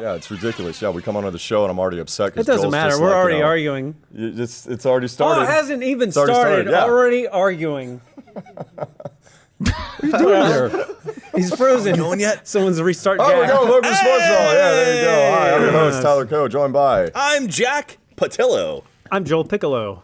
Yeah, it's ridiculous. Yeah, we come onto the show and I'm already upset. It doesn't matter. We're already arguing. It's already started. Oh, it hasn't even started. Yeah. Already arguing. What are you doing here? He's frozen. Going yet? Someone's restarting. Oh, we're going local Sportsball. Yeah, there you go. Hi, I'm your host, Tyler Coe, joined by... I'm Jack Pattillo. I'm Joel Piccolo.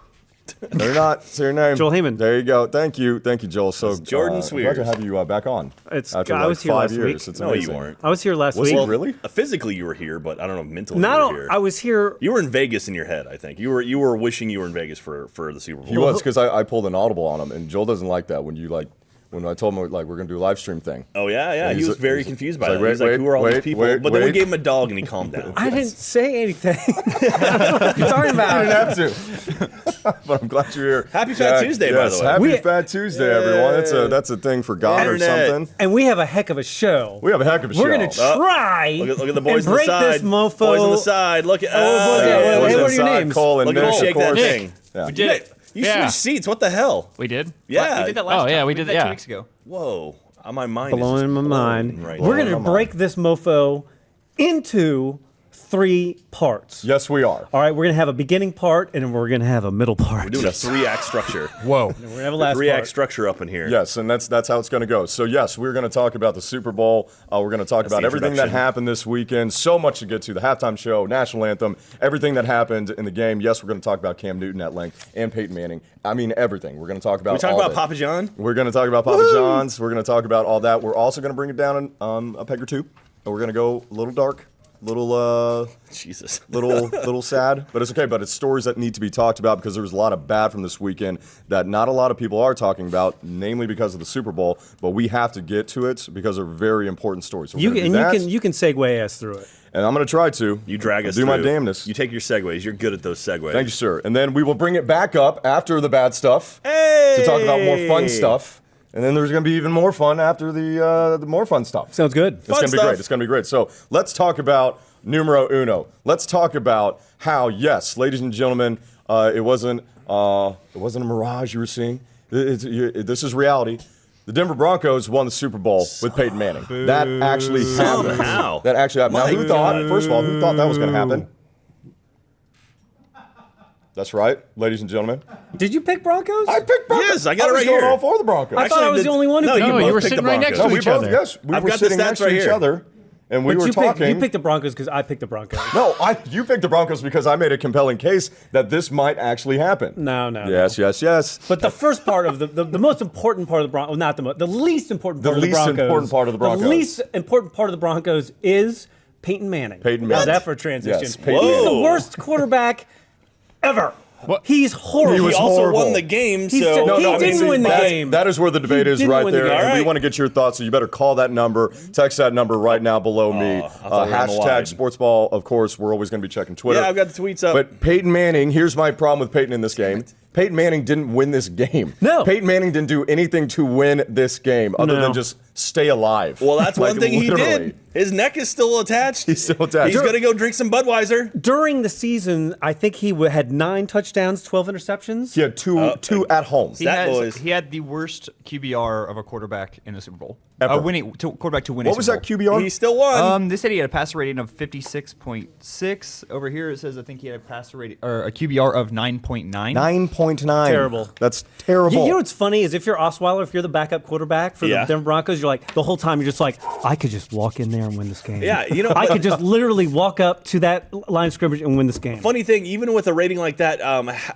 They're not. Say your name. Joel Heyman. There you go. Thank you, Joel. So Jordan glad to have you back on. After I was here 5 last years. week. It's No, amazing. you weren't. I was here last Was week. it really? Physically, you were here, but I don't know mentally. You were here. I was here. You were in Vegas in your head. I think you were wishing you were in Vegas for the Super Bowl. He was, because I pulled an audible on him, and Joel doesn't like that when I told him we're gonna do a live stream thing. Oh yeah. He was very confused by that. Like, He was like, "Who are all these people?" But then we gave him a dog, and he calmed down. I didn't say anything. What are you talking about? I didn't have to. But I'm glad you're here. Happy Fat Tuesday, by the way. Happy Fat Tuesday, everyone. That's a thing for God or something. And we have a heck of a show. We have a heck of a show. We're gonna try. Look at the boys and on the break side. this mofo. Boys on the side. Look at. Hey, Boys what are your inside, names? Cole and Look at Nick, him shake of that course. thing. Yeah. We did it. You Yeah. switched seats. What the hell? We did? Yeah. We did that last time. Oh, yeah, we did did that that 2 weeks ago. Whoa. My mind is Blowing just my blown mind. right We're now. gonna break this mofo into 3 parts. Yes, we are. All right, we're gonna have a beginning part, and we're gonna have a middle part. We're doing a 3-act structure. Whoa. We're gonna have a last 3-act part. structure up in here. Yes, and that's how it's going to go. So yes, we're going to talk about the Super Bowl. We're going to talk about the everything that introduction. happened this weekend. So much to get to: the halftime show, national anthem, everything that happened in the game. Yes, we're going to talk about Cam Newton at length and Peyton Manning. I mean, everything. We're going to talk about. We talk all about of it. Papa John. We're going to talk about Papa John's. We're going to talk about all that. We're also going to bring it down a peg or two, and we're going to go a little dark. Jesus. Little sad, but it's okay. But it's stories that need to be talked about because there was a lot of bad from this weekend that not a lot of people are talking about, namely because of the Super Bowl. But we have to get to it because they're very important stories. So You can segue us through it. and I'm going to try to. You drag us do through. my damnness. You take your segues. You're good at those segues. Thank you, sir. And then we will bring it back up after the bad stuff to talk about more fun stuff. And then there's going to be even more fun after the more fun stuff. Sounds good. It's going to be great. It's going to be great. So let's talk about numero uno. Let's talk about how, yes, ladies and gentlemen, it wasn't a mirage you were seeing. This is reality. The Denver Broncos won the Super Bowl with Peyton Manning. That actually happened. Somehow. That actually happened. Now, who thought? First of all, who thought that was going to happen? That's right, ladies and gentlemen. Did you pick Broncos? I picked Broncos. Yes, I got it right was going here. all for the Broncos. I thought I was the only one who No, picked you the both you were picked sitting the right next Broncos. to we each both, other. yes, we I've were got the sitting stats next to right each here. other, and we But were talking. You picked the Broncos because I picked the Broncos. No, you picked the Broncos because I made a compelling case that this might actually happen. No. Yes. But the first part of the most important part of the Broncos, not the least important part of the Broncos. The least important part of the Broncos. The least important part of the Broncos is Peyton Manning. Peyton Manning. How's that for a transition? Yes, Peyton He's the Manning. worst quarterback ever. What? He's horrible. He was He also horrible. won the game, He so... said- He didn't win the game. That is where the debate He is didn't right win the there, game. and we Alright. want to get your thoughts, so you better call that number, text that number right now below me. I thought we were on the Hashtag line. Sportsball, of course, we're always going to be checking Twitter. Yeah, I've got the tweets up. But Peyton Manning, here's my problem with Peyton in this game. Peyton Manning didn't win this game. No. Peyton Manning didn't do anything to win this game other No. than just stay alive. Well, that's Like, one thing he literally. did. His neck is still attached. He's still attached. He's going to go drink some Budweiser. During the season, I think he had 9 touchdowns, 12 interceptions. He had two at home. He had the worst QBR of a quarterback in the Super Bowl. Ever. Quarterback to win a What was Super that Bowl. QBR? He still won. They said he had a passer rating of 56.6. Over here it says I think he had a passer rating or a QBR of 9.9. 9.9. Terrible. That's terrible. You know what's funny is if you're Osweiler, if you're the backup quarterback for the Denver Broncos, you're like, the whole time you're just like, I could just walk in there and win this game. Yeah, you know, I could just literally walk up to that line of scrimmage and win this game. Funny thing, even with a rating like that,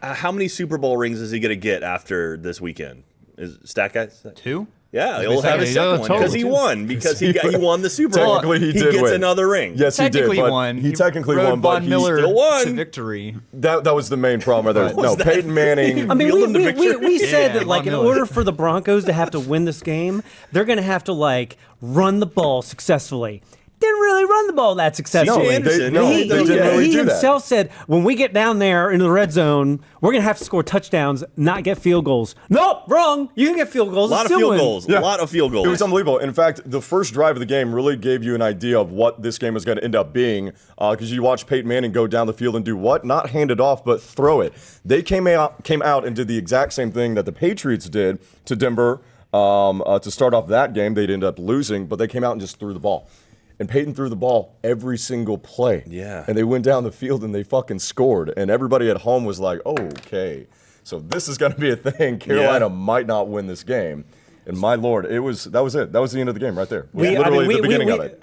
how many Super Bowl rings is he going to get after this weekend? Is Stat Guy? 2? Yeah, he'll have his Yeah, second one totally. because he won. Because he won the Super Bowl. Technically, he did gets win. another ring. Yes, he did. Technically But won. He technically rode won, but Von he Miller still won. to victory. that was the main problem right there. No, that? Peyton Manning. I mean, Wheeled him to we victory. said Yeah, that, like, Von in Miller. order for the Broncos to have to win this game, they're going to have to, like, run the ball successfully. Didn't really run the ball that successfully. No, Anderson, they didn't really he do that. himself said, when we get down there into the red zone, we're going to have to score touchdowns, not get field goals. Nope, wrong. You can get field goals. A lot of still field win. goals. Yeah. A lot of field goals. It was unbelievable. In fact, the first drive of the game really gave you an idea of what this game was going to end up being because you watched Peyton Manning go down the field and do what? Not hand it off, but throw it. They came out and did the exact same thing that the Patriots did to Denver to start off that game. They'd end up losing, but they came out and just threw the ball. and Peyton threw the ball every single play. Yeah. And they went down the field and they fucking scored. And everybody at home was like, okay, so this is going to be a thing. Carolina might not win this game. And my Lord, that was it. That was the end of the game right there. Literally the beginning of it.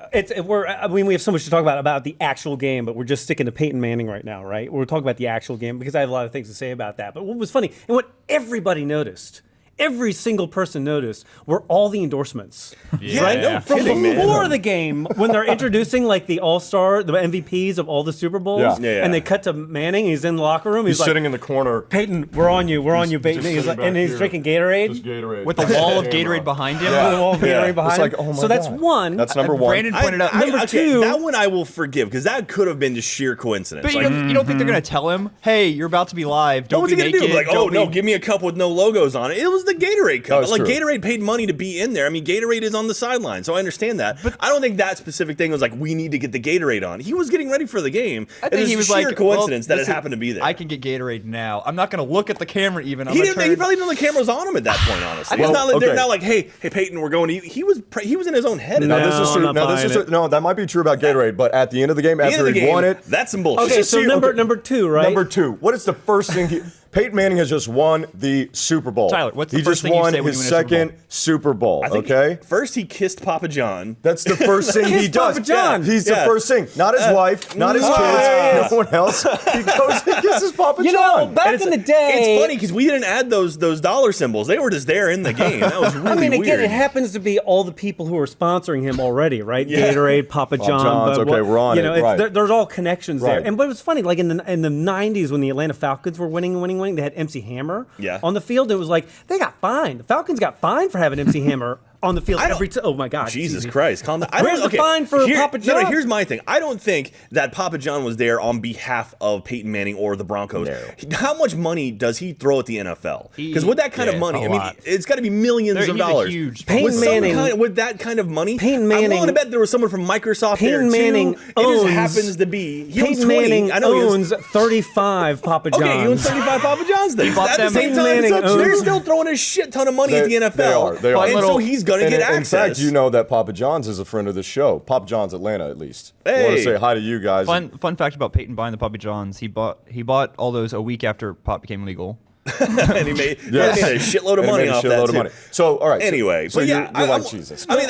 We have so much to talk about the actual game, but we're just sticking to Peyton Manning right now, right? We're talking about the actual game because I have a lot of things to say about that. But what was funny, and what everybody noticed, every single person noticed, were all the endorsements. Right? No From kidding, before man. the game, when they're introducing like the all-star, the MVPs of all the Super Bowls, Yeah. and they cut to Manning, he's in the locker room, He's like, sting in the corner. Peyton, we're on you, Peyton. just He's sitting like, back and he's here. drinking Gatorade. Just Gatorade. With a wall of Gatorade behind him. With a wall of Gatorade behind It's like, him. oh my So that's God. one. That's number one. Brandon pointed out. Number two- that one I will forgive because that could have been just sheer coincidence. But Like, you don't think they're gonna tell him, "Hey, you're about to be live. Don't what's be he gonna naked." do? Like, oh don't no, be-" give me a cup with no logos on it. It was the Gatorade cup. That's Like true. Gatorade paid money to be in there. I mean, Gatorade is on the sideline, so I understand that. But I don't think that specific thing was like, we need to get the Gatorade on. He was getting ready for the game. I think he was sheer like, coincidence well, that it happened to be there. I can get Gatorade now. I'm not gonna look at the camera even. I'm He gonna didn't. turn- He probably didn't know the cameras on him at that point. Honestly, Well, it's not like they're okay. not like, hey, Peyton, we're going to. He was in his own head. at No, that This is I'm true. not No, this buying is it. true. No, that might be true about Gatorade, but at the end of the game, At the end after of the he game, won it, that's some bullshit. Okay, so See, number two, right? Number two. What is the first thing Peyton Manning has just won the Super Bowl. Tyler, what's the he first just thing you won say when his you win a Super Bowl? second Super Bowl. I think Okay, First, he kissed Papa John. that's the first thing he Kiss does. Papa John. He's Yeah. the first thing. Not his wife, not his kids, yeah. no one else. He goes and kisses Papa You John. know, back in the day, It's funny because we didn't add those dollar symbols. They were just there in the game. That was really I mean, again, weird. it happens to be all the people who are sponsoring him already, right? Yeah. Gatorade, Papa John. John's, but okay, we're on you it, know, right. there's all connections there. Right. And but it was funny, like in the '90s when the Atlanta Falcons were winning, they had MC Hammer on the field. It was like they got fined. The Falcons got fined for having MC Hammer on the field every time. Oh my God! Jesus Easy. Christ, calm down. Where's the fine for Papa John? No, here's my thing. I don't think that Papa John was there on behalf of Peyton Manning or the Broncos. No. How much money does he throw at the NFL? Because with that kind of money, a I mean, lot. it's got to be millions He's of a dollars. huge Peyton with Manning- with that kind of money, Peyton I'm Manning- willing to bet there was someone from Microsoft there Peyton too. Manning It just owns- happens to be. He owns Peyton 20. Manning I know he owns 35 Papa Johns. Okay, he owns 35 Papa John's then. bought At the them- same Peyton time, Manning they're owns- still throwing a shit ton of money at the NFL. They are. And so he's going to And get in access. fact, you know that Papa John's is a friend of the show. Papa John's Atlanta, at least. I want Hey. to say hi to you guys. Fun fact about Peyton buying the Papa Johns: he bought all those a week after pot became legal. and he made a shitload of And he money made a off shitload that of too. money. So, all right. Anyway, so but you're, yeah, you're like I'm- Jesus. I mean,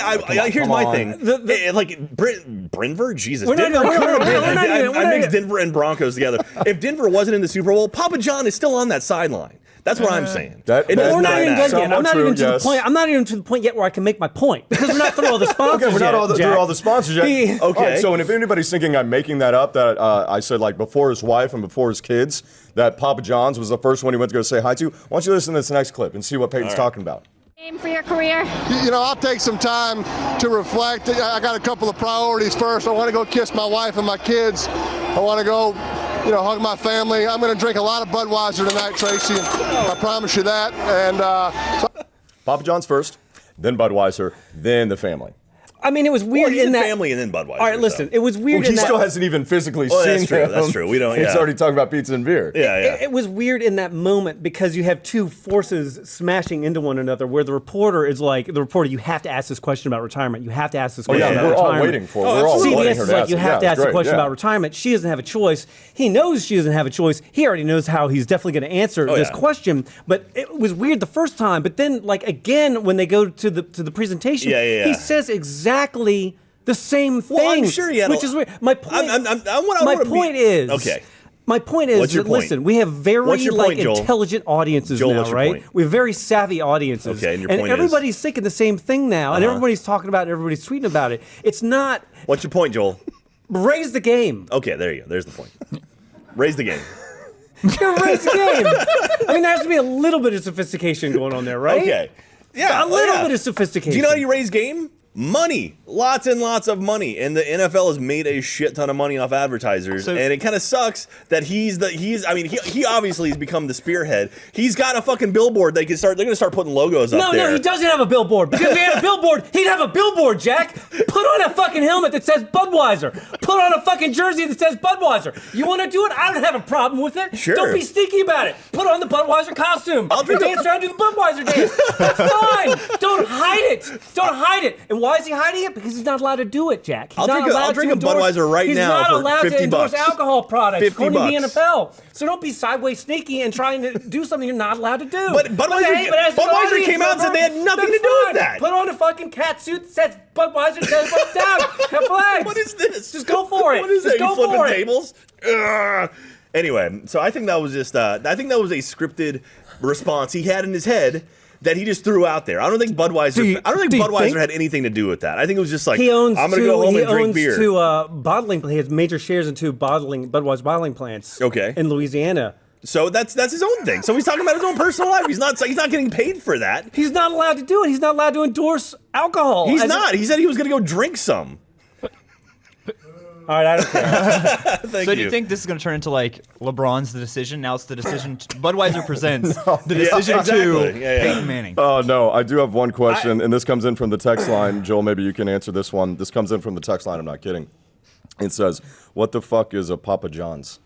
here's come my on. thing. Like Brinver, Jesus, We're not Denver. even- we're not even- I mixed Denver and Broncos together. If Denver wasn't in the Super Bowl, Papa John is still on that sideline. That's what I'm saying. That- It that- doesn't We're not matter. even done yet. Somewhat I'm not true, even to yes. the point. I'm not even to the point yet where I can make my point because we're not through all the sponsors Okay, we're not yet, through all the sponsors yet. He- All Okay. right, so, and if anybody's thinking I'm making that up, that I said like before his wife and before his kids, that Papa John's was the first one he went to go say hi to. Why don't you listen to this next clip and see what Peyton's talking about? Aim for your career? You know, I'll take some time to reflect. I got a couple of priorities first. I want to go kiss my wife and my kids. I want to go, hug my family. I'm going to drink a lot of Budweiser tonight, Tracy. I promise you that. And Papa John's first, then Budweiser, then the family. I mean, it was weird Well, he's in in that family and then Budweiser. All right, listen, it was weird Well, he in that. still hasn't even physically Oh, seen that's true, him. that's true. We don't- He's yeah. already talking about pizza and beer. Yeah. It was weird in that moment because you have two forces smashing into one another where the reporter is like, you have to ask this question about retirement. You have to ask this Oh, question yeah, about we're all retirement. waiting for it. Oh, We're all absolutely. wanting CBS her is to like, ask you it. have to Yeah, ask it's a great, question yeah. about retirement. She doesn't have a choice. He knows she doesn't have a choice. He already knows how he's definitely going to answer this yeah. question. But it was weird the first time. But then, like, again, when they go to the presentation, Yeah. he says exactly the same thing. Well, I'm sure he had which is weird. My point. My point is. Okay. My point is, What's your that, point? listen, we have very What's your point, Joel? intelligent audiences Joel, now, what's your right? point? We have very savvy audiences. Okay, and your point is? everybody's thinking the same thing now, and everybody's talking about it, everybody's tweeting about it. It's not What's your point, Joel? raise the game. Okay, there you go. There's the point. Raise the game. Raise the game. I mean, there has to be a little bit of sophistication going on there, right? Okay. Yeah. A little yeah. bit of sophistication. Do you know how you raise game? Money. Lots and lots of money. And the NFL has made a shit ton of money off advertisers. So- and it kind of sucks that he obviously has become the spearhead. He's got a fucking billboard they're gonna start putting logos up there. No, he doesn't have a billboard. Because if he had a billboard, he'd have a billboard, Jack. Put on a fucking helmet that says Budweiser. Put on a fucking jersey that says Budweiser. You want to do it? I don't have a problem with it. Sure. Don't be sneaky about it. Put on the Budweiser costume. I'll drink dance around, do the Budweiser dance. That's fine. Don't hide it. Don't hide it. And why is he hiding it? Because he's not allowed to do it, Jack. He's I'll not allowed drink to a endorse, Budweiser right he's now not for allowed to endorse $50. alcohol products according to the $50. NFL. So don't be sideways sneaky and trying to do something you're not allowed to do. But Budweiser came out and said they had nothing to do with that. Put on a fucking cat suit that says Budweiser, says put down. Have flags. What is this? Just go for it. What is Just that? You go flipping for it. tables? Ugh. Anyway, so I think that was just I think that was a scripted response he had in his head that he just threw out there. I don't think Budweiser had anything to do with that. I think it was just like, He owns I'm going to go home and drink beer. He owns two bottling. He has major shares in two Budweiser bottling plants. Okay. In Louisiana. So that's his own thing. So he's talking about his own personal life. He's not getting paid for that. He's not allowed to do it. He's not allowed to endorse alcohol. He's not. He said he was going to go drink some. All right, I don't care. Thank So you. do you think this is going to turn into like LeBron's The Decision? Now it's The Decision. Budweiser presents The Decision to Peyton Manning. Oh, no. I do have one question, and this comes in from the text line. Joel, maybe you can answer this one. This comes in from the text line. I'm not kidding. It says, what the fuck is a Papa John's?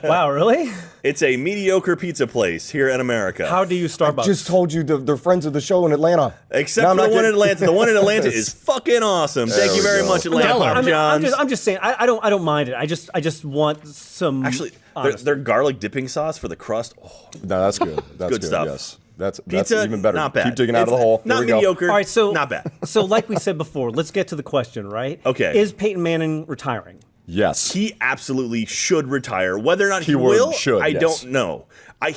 Wow, really? It's a mediocre pizza place here in America. How do you Starbucks? Just told you they're friends of the show in Atlanta. Except No, for I'm the not one in kidding. Atlanta. The one in Atlanta is fucking awesome. Thank There you we very go. much, Atlanta Papa John's. I'm just saying. I don't mind it. I just want some. Actually, honesty. their garlic dipping sauce for the crust. Oh, No, that's good. That's good stuff. Yes. That's pizza, even better. not bad. Keep digging out of the hole. Not Here we go. mediocre. All right, so not bad. So, like we said before, let's get to the question, right? Okay. Is Peyton Manning retiring? Yes. He absolutely should retire. Whether or not he Keyword will, should, I yes. don't know. I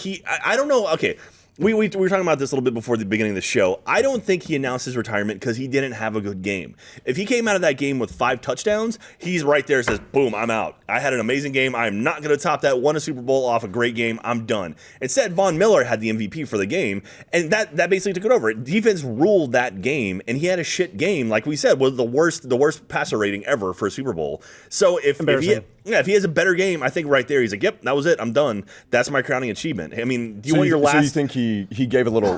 don't know. Okay. We were talking about this a little bit before the beginning of the show. I don't think he announced his retirement because he didn't have a good game. If he came out of that game with 5 touchdowns, he's right there and says, boom, I'm out. I had an amazing game. I'm not going to top that. Won a Super Bowl off a great game. I'm done. Instead, Von Miller had the MVP for the game, and that basically took it over. Defense ruled that game, and he had a shit game. Like we said, was the worst passer rating ever for a Super Bowl. So if he has a better game, I think right there he's like, yep, that was it. I'm done. That's my crowning achievement. I mean, do you want your last? So you think he gave a little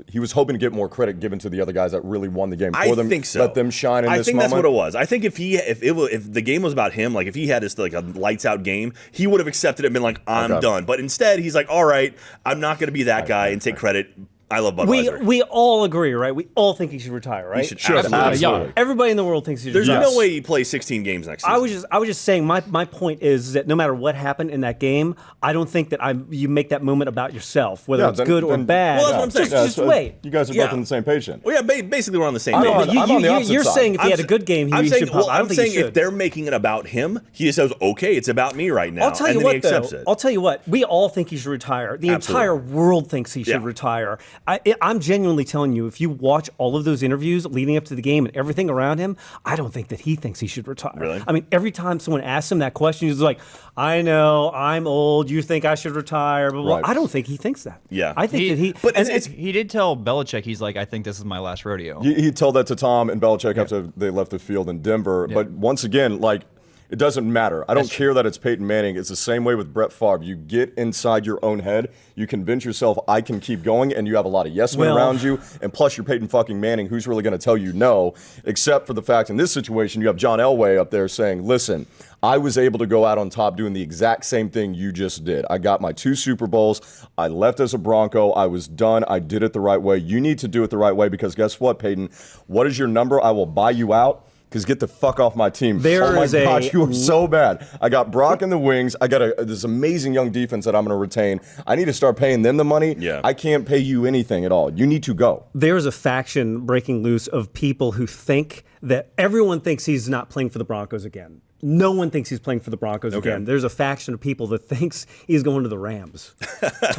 he was hoping to get more credit given to the other guys that really won the game for them. I think so. Let them shine in this moment. I think that's what it was. I think if the game was about him, like if he had this like a lights out game, he would have accepted it and been like, I'm done. But instead, he's like, all right, I'm not going to be that guy and take credit. I love Budweiser. We all agree, right? We all think he should retire, right? He should absolutely. Absolutely. Everybody in the world thinks he should There's retire. no way he plays 16 games next season. I was just saying my point is that no matter what happened in that game, I don't think that you make that moment about yourself, whether it's good or bad. Well, that's what I'm saying. Just wait. You guys are both on the same page then. Well, yeah, basically we're on the same I'm page. on- I'm on the opposite You're side. saying if he had a good game, he should pop. I don't think he should. If they're making it about him, he just says, okay, it's about me right now. I'll tell you and then what, he accepts though. it. I'll tell you what. We all think he should retire. The entire world thinks he should retire. I'm genuinely telling you, if you watch all of those interviews leading up to the game and everything around him, I don't think that he thinks he should retire. Really? I mean, every time someone asks him that question, he's like, I know, I'm old. You think I should retire? Blah, blah. Right. I don't think he thinks that. Yeah. I think that he. But and He did tell Belichick, he's like, I think this is my last rodeo. He told that to Tom and Belichick after they left the field in Denver. But once again, like, it doesn't matter. I don't care that it's Peyton Manning. It's the same way with Brett Favre. You get inside your own head. You convince yourself I can keep going, and you have a lot of yes men around you. And plus, you're Peyton fucking Manning, who's really going to tell you no, except for the fact in this situation, you have John Elway up there saying, listen, I was able to go out on top doing the exact same thing you just did. I got my 2 Super Bowls. I left as a Bronco. I was done. I did it the right way. You need to do it the right way because guess what, Peyton? What is your number? I will buy you out. Because get the fuck off my team. Oh my gosh, you are so bad. I got Brock in the wings. I got this amazing young defense that I'm going to retain. I need to start paying them the money. Yeah. I can't pay you anything at all. You need to go. There's a faction breaking loose of people who think that everyone thinks he's not playing for the Broncos again. No one thinks he's playing for the Broncos again. There's a faction of people that thinks he's going to the Rams.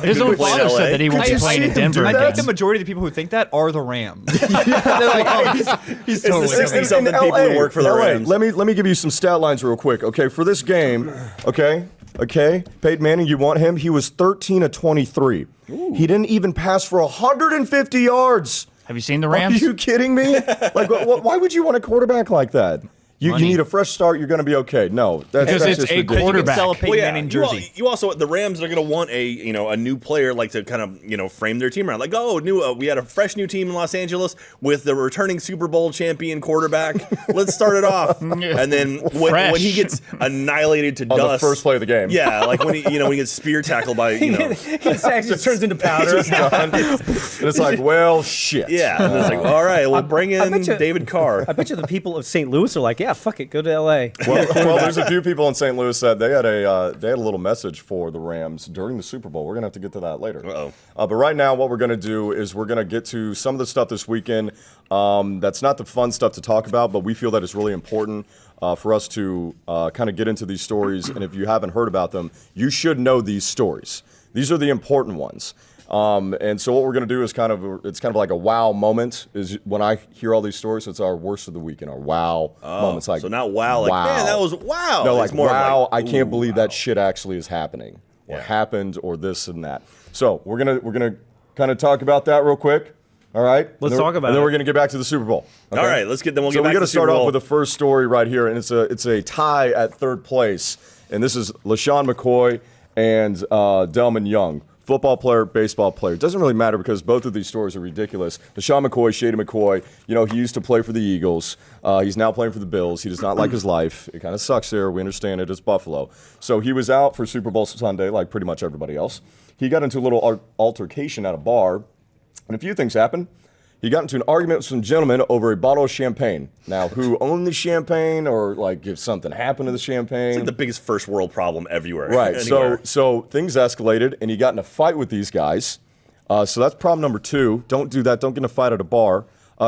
His own play in father LA. said that he won't be playing in Denver. do I that? think the majority of the people who think that are the Rams. They're like, oh, he's totally the 60 coming. something In people who work for the LA, Rams. Let me give you some stat lines real quick. Okay, for this game, okay, Peyton Manning, you want him? He was 13 of 23. He didn't even pass for 150 yards. Have you seen the Are Rams? you kidding me? Like, why would you want a quarterback like that? You need a fresh start. You're going to be okay. No, that's Because it's just a ridiculous. quarterback. Sell a Peyton Well, yeah, Manning jersey. You also the Rams are going to want a new player like to kind of frame their team around like we had a fresh new team in Los Angeles with the returning Super Bowl champion quarterback. Let's start it off, and then when he gets annihilated to On dust, the first play of the game. yeah, like when he gets spear tackled by His axe just turns into powder. And it's like, well, shit. yeah, and it's like all right, we'll bring in bet you- David Carr. I bet you the people of St. Louis are like, yeah, fuck it, go to L.A. Well, there's a few people in St. Louis that they had a little message for the Rams during the Super Bowl. We're gonna have to get to that later. But right now, what we're gonna do is we're gonna get to some of the stuff this weekend. That's not the fun stuff to talk about, but we feel that it's really important for us to kind of get into these stories. And if you haven't heard about them, you should know these stories. These are the important ones. And so what we're going to do is kind of like a wow moment is when I hear all these stories. It's our worst of the weekend, our wow moments. Like, So not wow, like man, that was wow. no, It's like more of wow, like, I can't ooh, believe wow. that shit actually is happening or Yeah. happened or this and that. So we're gonna kind of talk about that real quick. All right, Let's talk about and then it. we're gonna get back to the Super Bowl. Okay? All right, let's get. Then we'll So get back we got to to the Super start off Bowl. with the first story right here, and it's a tie at third place, and this is LeSean McCoy and Delmon Young, football player, baseball player. It doesn't really matter because both of these stories are ridiculous. LeSean McCoy, Shady McCoy, he used to play for the Eagles. He's now playing for the Bills. He does not like his life. It kind of sucks there. We understand it. It's Buffalo. So he was out for Super Bowl Sunday, like pretty much everybody else. He got into a little altercation at a bar, and a few things happened. He got into an argument with some gentlemen over a bottle of champagne. Now, who owned the champagne, or like if something happened to the champagne? It's like the biggest first world problem everywhere. Right. Anywhere. So things escalated, and he got in a fight with these guys. So that's problem number 2. Don't do that. Don't get in a fight at a bar.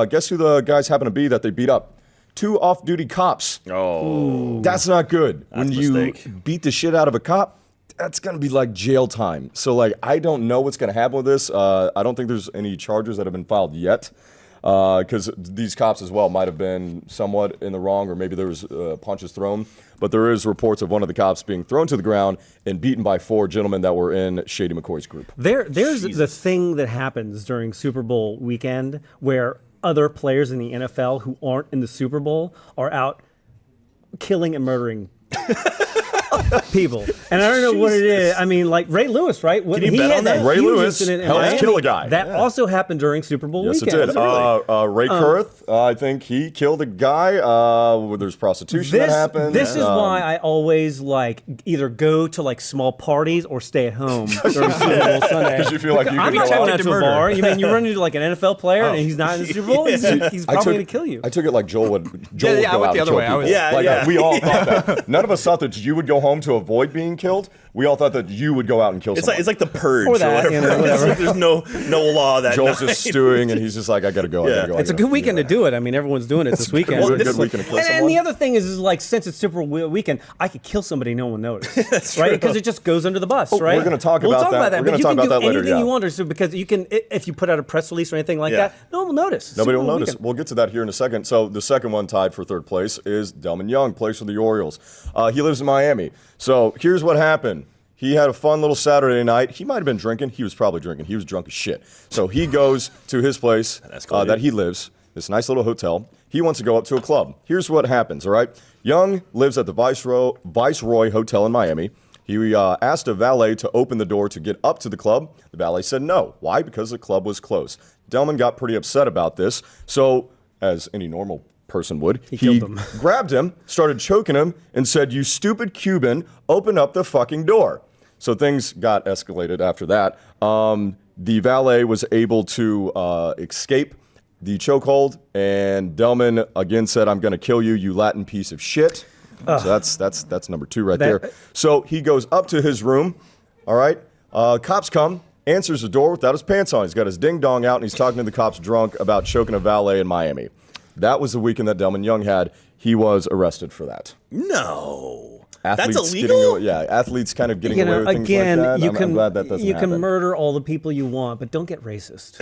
Guess who the guys happen to be that they beat up? 2 off-duty cops. Oh, That's not good. When a you mistake. beat the shit out of a cop, that's going to be like jail time. So, like, I don't know what's going to happen with this. I don't think there's any charges that have been filed yet. Because these cops as well might have been somewhat in the wrong, or maybe there was punches thrown. But there is reports of one of the cops being thrown to the ground and beaten by 4 gentlemen that were in Shady McCoy's group. There's the thing that happens during Super Bowl weekend where other players in the NFL who aren't in the Super Bowl are out killing and murdering people. And I don't know what it is. I mean, like Ray Lewis, right? When you he bet had on that? Ray huge Lewis incident in helped Miami, kill a guy. That also happened during Super Bowl Yes, it weekend. did. Ray Kurth, I think he killed a guy. There's prostitution that happened. This is why I always like either go to like small parties or stay at home during Super Bowl Sunday. Because you feel like you I'm could not go going out out to a bar. You mean you run into like an NFL player and he's not in the Super Bowl? He's probably going to kill you. I took it like Joel would. Joel Yeah, I would go went out the and other kill way. I people. was- Yeah, like, yeah. we all thought that. None of us thought that you would go home to avoid being killed. We all thought that you would go out and kill someone. it's like the purge Or that, whatever. whatever. It's like there's no law that Joel's night. just stewing, and he's just like, I gotta go. I gotta go. It's a good weekend to do it. I mean, everyone's doing it this weekend. Well, good weekend to kill and someone. the other thing is like, since it's Super Bowl weekend, I could kill somebody no one noticed, right? Because it just goes under the bus, right? we're gonna talk we'll about talk that. about that. We're But gonna you talk can about do that later, anything yeah. you want to, so because you can, if you put out a press release or anything like Yeah. that, no one will notice. Nobody will Super Bowl notice. weekend. We'll get to that here in a second. So the second one tied for third place is Delmon Young, plays for the Orioles. He lives in Miami. So here's what happened. He had a fun little Saturday night. He might have been drinking. He was probably drinking. He was drunk as shit. So he goes to his place that he lives, this nice little hotel. He wants to go up to a club. Here's what happens, all right? Young lives at the Viceroy Hotel in Miami. He asked a valet to open the door to get up to the club. The valet said no. Why? Because the club was closed. Delmon got pretty upset about this. So, as any normal person would, he killed him. grabbed him, started choking him, and said, "You stupid Cuban, open up the fucking door." So things got escalated after that. The valet was able to escape the chokehold, and Delmon again said, "I'm going to kill you, you Latin piece of shit." So that's number 2 right there. So he goes up to his room. All right, cops come, answers the door without his pants on. He's got his ding dong out, and he's talking to the cops drunk about choking a valet in Miami. That was the weekend that Delmon Young had. He was arrested for that. No. Athletes That's illegal? athletes kind of getting away with things again, like that. you I'm can glad that doesn't you happen. can murder all the people you want, but don't get racist.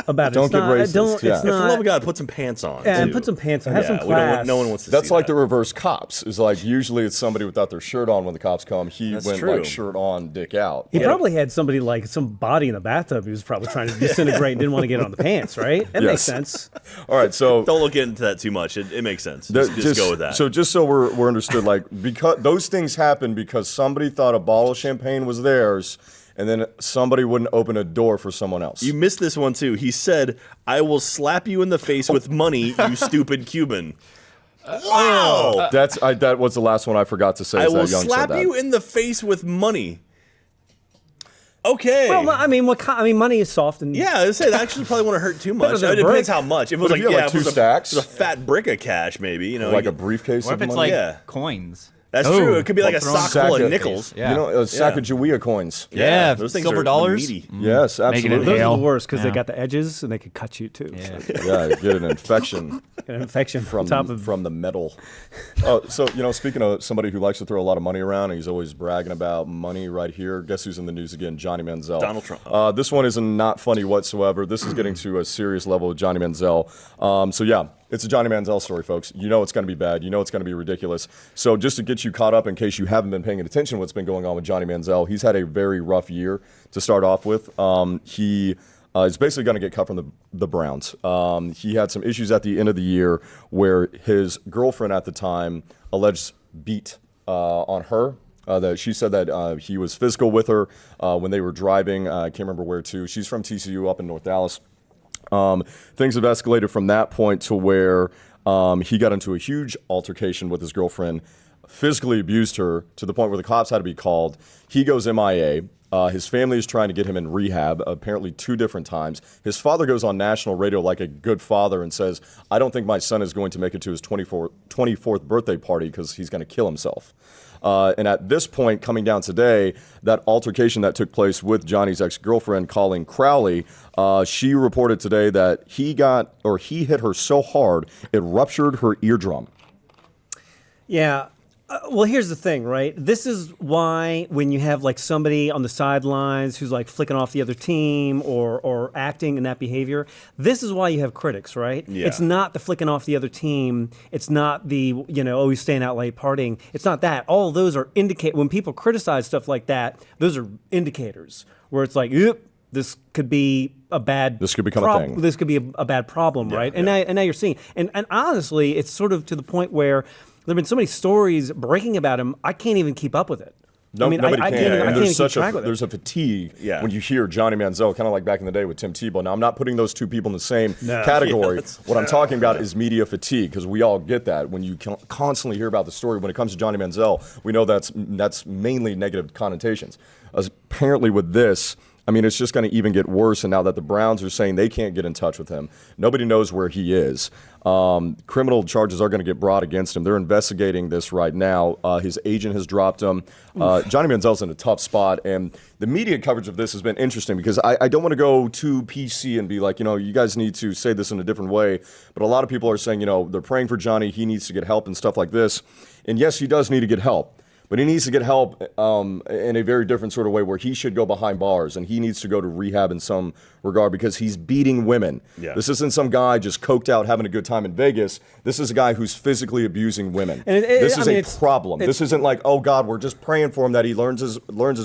about it. Don't It's get not- racist, Don't. yeah. It's For the love not. of God, put some pants on. And too. put some pants on. Have some we class. don't, no one wants to That's see like that. the reverse cops. Is like usually it's somebody without their shirt on when the cops come. He That's went true. like shirt on, dick out. He probably had somebody like some body in the bathtub he was probably trying to disintegrate and didn't want to get on the pants, right? That makes Yes. sense. All right, so Don't look into that too much. It makes sense. Just go with that. So just so we're understood, like because those things happen because somebody thought a bottle of champagne was theirs, and then somebody wouldn't open a door for someone else. You missed this one too. He said, "I will slap you in the face with money, you stupid Cuban." Wow! That was the last one I forgot to say. I is will that Young slap said that. you in the face with money. Okay. Well, I mean, money is soft and Yeah, I would say that actually probably wouldn't hurt too much. Better than It a depends brick. how much. If it was But if like you had, like, if it was two a- stacks? it was a fat brick of cash, maybe like a briefcase What of if it's money. like Yeah. coins? That's Oh, true. It could be like a well, sock thrown full of Saga. nickels. Yeah. You know, a sack Yeah. of Ûîe coins. Yeah, those things silver are dollars. meaty. Yes, Making it absolutely. those are hail. the worst because they Yeah. got the edges and they could cut you too. Yeah. Yeah, you get an infection An infection from top of from the metal. Oh, so speaking of somebody who likes to throw a lot of money around, and he's always bragging about money right here. Guess who's in the news again? Johnny Manziel. Donald Trump. This one is not funny whatsoever. This is getting to a serious level with Johnny Manziel. So yeah, it's a Johnny Manziel story, folks. You know it's going to be bad. You know it's going to be ridiculous. So just to get you caught up in case you haven't been paying attention to what's been going on with Johnny Manziel, he's had a very rough year to start off with. He is basically going to get cut from the Browns. He had some issues at the end of the year where his girlfriend at the time alleged beat on her. That she said that he was physical with her when they were driving. I can't remember where to. She's from TCU up in North Dallas. Things have escalated from that point to where he got into a huge altercation with his girlfriend, physically abused her to the point where the cops had to be called. He goes MIA. His family is trying to get him in rehab, apparently 2 different times. His father goes on national radio like a good father and says, I don't think my son is going to make it to his 24th birthday party because he's going to kill himself. And at this point, coming down today, that altercation that took place with Johnny's ex-girlfriend, Colleen Crowley, she reported today that he hit her so hard, it ruptured her eardrum. Yeah. Well, here's the thing, right? This is why when you have like somebody on the sidelines who's like flicking off the other team or acting in that behavior, this is why you have critics, right? Yeah. It's not the flicking off the other team. It's not the, oh, he's staying out late partying. It's not that. All of those are when people criticize stuff like that, those are indicators where it's like, this could be a bad. This could become a thing. This could be a bad problem, right? And now you're seeing, and honestly, it's sort of to the point where there have been so many stories breaking about him, I can't even keep up with it. No, nobody can. I can't even There's keep track with it. there's a fatigue when you hear Johnny Manziel, kind of like back in the day with Tim Tebow. Now, I'm not putting those two people in the same category. What I'm talking about is media fatigue, because we all get that. When you constantly hear about the story, when it comes to Johnny Manziel, we know that's mainly negative connotations. Apparently with this, I mean, it's just going to even get worse. And now that the Browns are saying they can't get in touch with him, nobody knows where he is. Criminal charges are going to get brought against him. They're investigating this right now. His agent has dropped him. Johnny Manziel's in a tough spot. And the media coverage of this has been interesting because I don't want to go too PC and be like, you guys need to say this in a different way. But a lot of people are saying, they're praying for Johnny. He needs to get help and stuff like this. And yes, he does need to get help. But he needs to get help in a very different sort of way where he should go behind bars and he needs to go to rehab in some regard because he's beating women. Yeah. This isn't some guy just coked out having a good time in Vegas. This is a guy who's physically abusing women. And this is a problem. This isn't like, oh, God, we're just praying for him that he learns his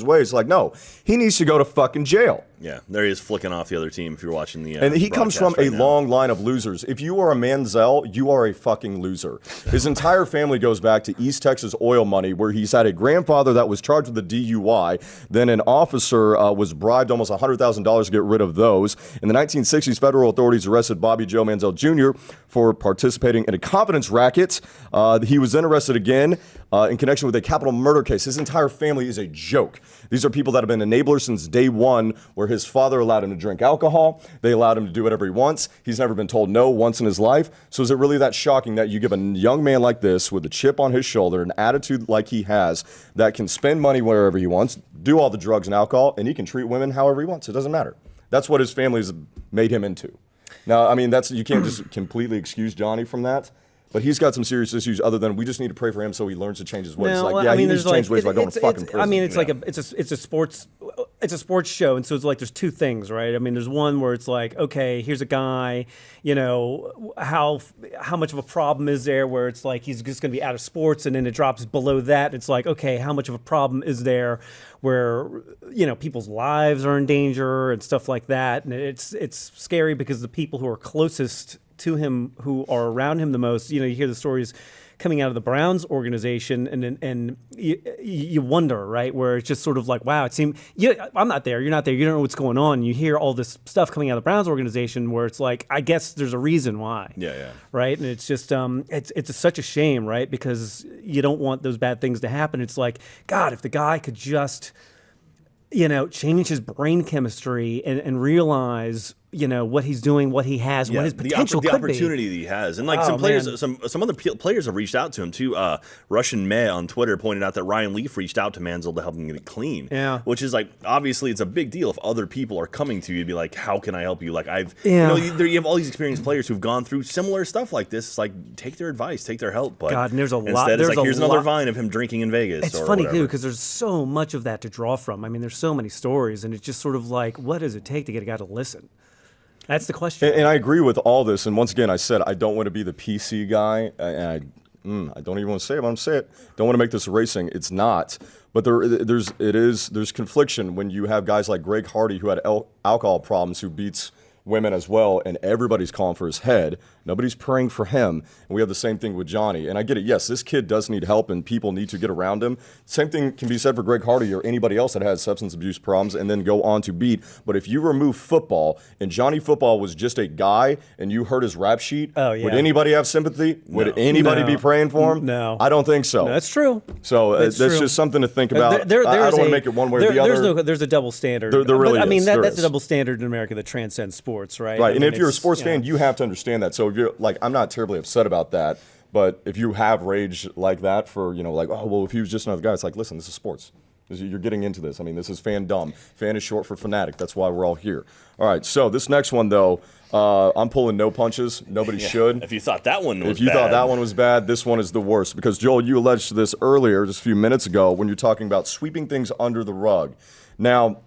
ways. It's like, no, he needs to go to fucking jail. Yeah, there he is flicking off the other team if you're watching the And he comes from broadcast a right now. long line of losers. If you are a Manziel, you are a fucking loser. His entire family goes back to East Texas oil money, where he's had a grandfather that was charged with a DUI. Then an officer was bribed almost $100,000 to get rid of those. In the 1960s, federal authorities arrested Bobby Joe Manziel Jr. for participating in a confidence racket. He was then arrested again in connection with a capital murder case. His entire family is a joke. These are people that have been enablers since day one, where his father allowed him to drink alcohol. They allowed him to do whatever he wants. He's never been told no once in his life. So is it really that shocking that you give a young man like this with a chip on his shoulder, an attitude like he has, that can spend money wherever he wants, do all the drugs and alcohol, and he can treat women however he wants? It doesn't matter. That's what his family's made him into. Now, I mean, you can't just completely excuse Johnny from that. But he's got some serious issues other than we just need to pray for him so he learns to change his ways. No, Like, well, yeah, I mean, he needs to change ways by going to fucking prison. I mean, it's like it's a sports. it's a sports show, and so it's like there's two things, right? I mean, there's one where it's like, okay, here's a guy, how much of a problem is there where it's like he's just going to be out of sports, and then it drops below that. It's like, okay, how much of a problem is there where people's lives are in danger and stuff like that, and it's scary because the people who are closest to him, who are around him the most, you hear the stories coming out of the Browns organization, and you wonder, right, where it's just sort of like, wow, it seemed, I'm not there, you're not there, you don't know what's going on. You hear all this stuff coming out of the Browns organization where it's like, I guess there's a reason why. Yeah. Right, and it's just, it's such a shame, right, because you don't want those bad things to happen. It's like, God, if the guy could just, change his brain chemistry and realize, what he's doing, what he has, what his potential the could be. opportunity that he has, and like some players, some other players have reached out to him too. Russian May on Twitter pointed out that Ryan Leaf reached out to Manziel to help him get it clean. Yeah, which is like, obviously it's a big deal if other people are coming to you to be like, how can I help you? Like you have all these experienced players who've gone through similar stuff like this. It's like, take their advice, take their help. But God, and there's a instead lot. It's like, here's another vine of him drinking in Vegas. It's or funny whatever. too, because there's so much of that to draw from. I mean, there's so many stories, and it's just sort of like, what does it take to get a guy to listen? That's the question. And I agree with all this. And once again, I said I don't want to be the PC guy, and I don't even want to say it, but I'm saying it. Don't want to make this racing. It's not. But there's confliction when you have guys like Greg Hardy, who had alcohol problems, who beats women as well, and everybody's calling for his head. Nobody's praying for him. And we have the same thing with Johnny. And I get it. Yes, this kid does need help, and people need to get around him. Same thing can be said for Greg Hardy or anybody else that has substance abuse problems and then go on to beat. But if you remove football, and Johnny Football was just a guy, and you heard his rap sheet, would anybody have sympathy? Would anybody be praying for him? No. I don't think so. No, that's true. So that's just something to think about. I don't want to make it one way or the other. There's a double standard. There really is. That's a double standard in America that transcends sports, right? Right, and if you're a sports fan, you have to understand that. So if you're like, I'm not terribly upset about that, but if you have rage like that for, like, oh, well, if he was just another guy, it's like, listen, this is sports. You're getting into this. I mean, this is fandom. Fan is short for fanatic. That's why we're all here. All right, so this next one, though, I'm pulling no punches. Nobody should. If you thought that one was If you thought that one was bad, this one is the worst. Because, Joel, you alleged this earlier, just a few minutes ago, when you're talking about sweeping things under the rug. Now,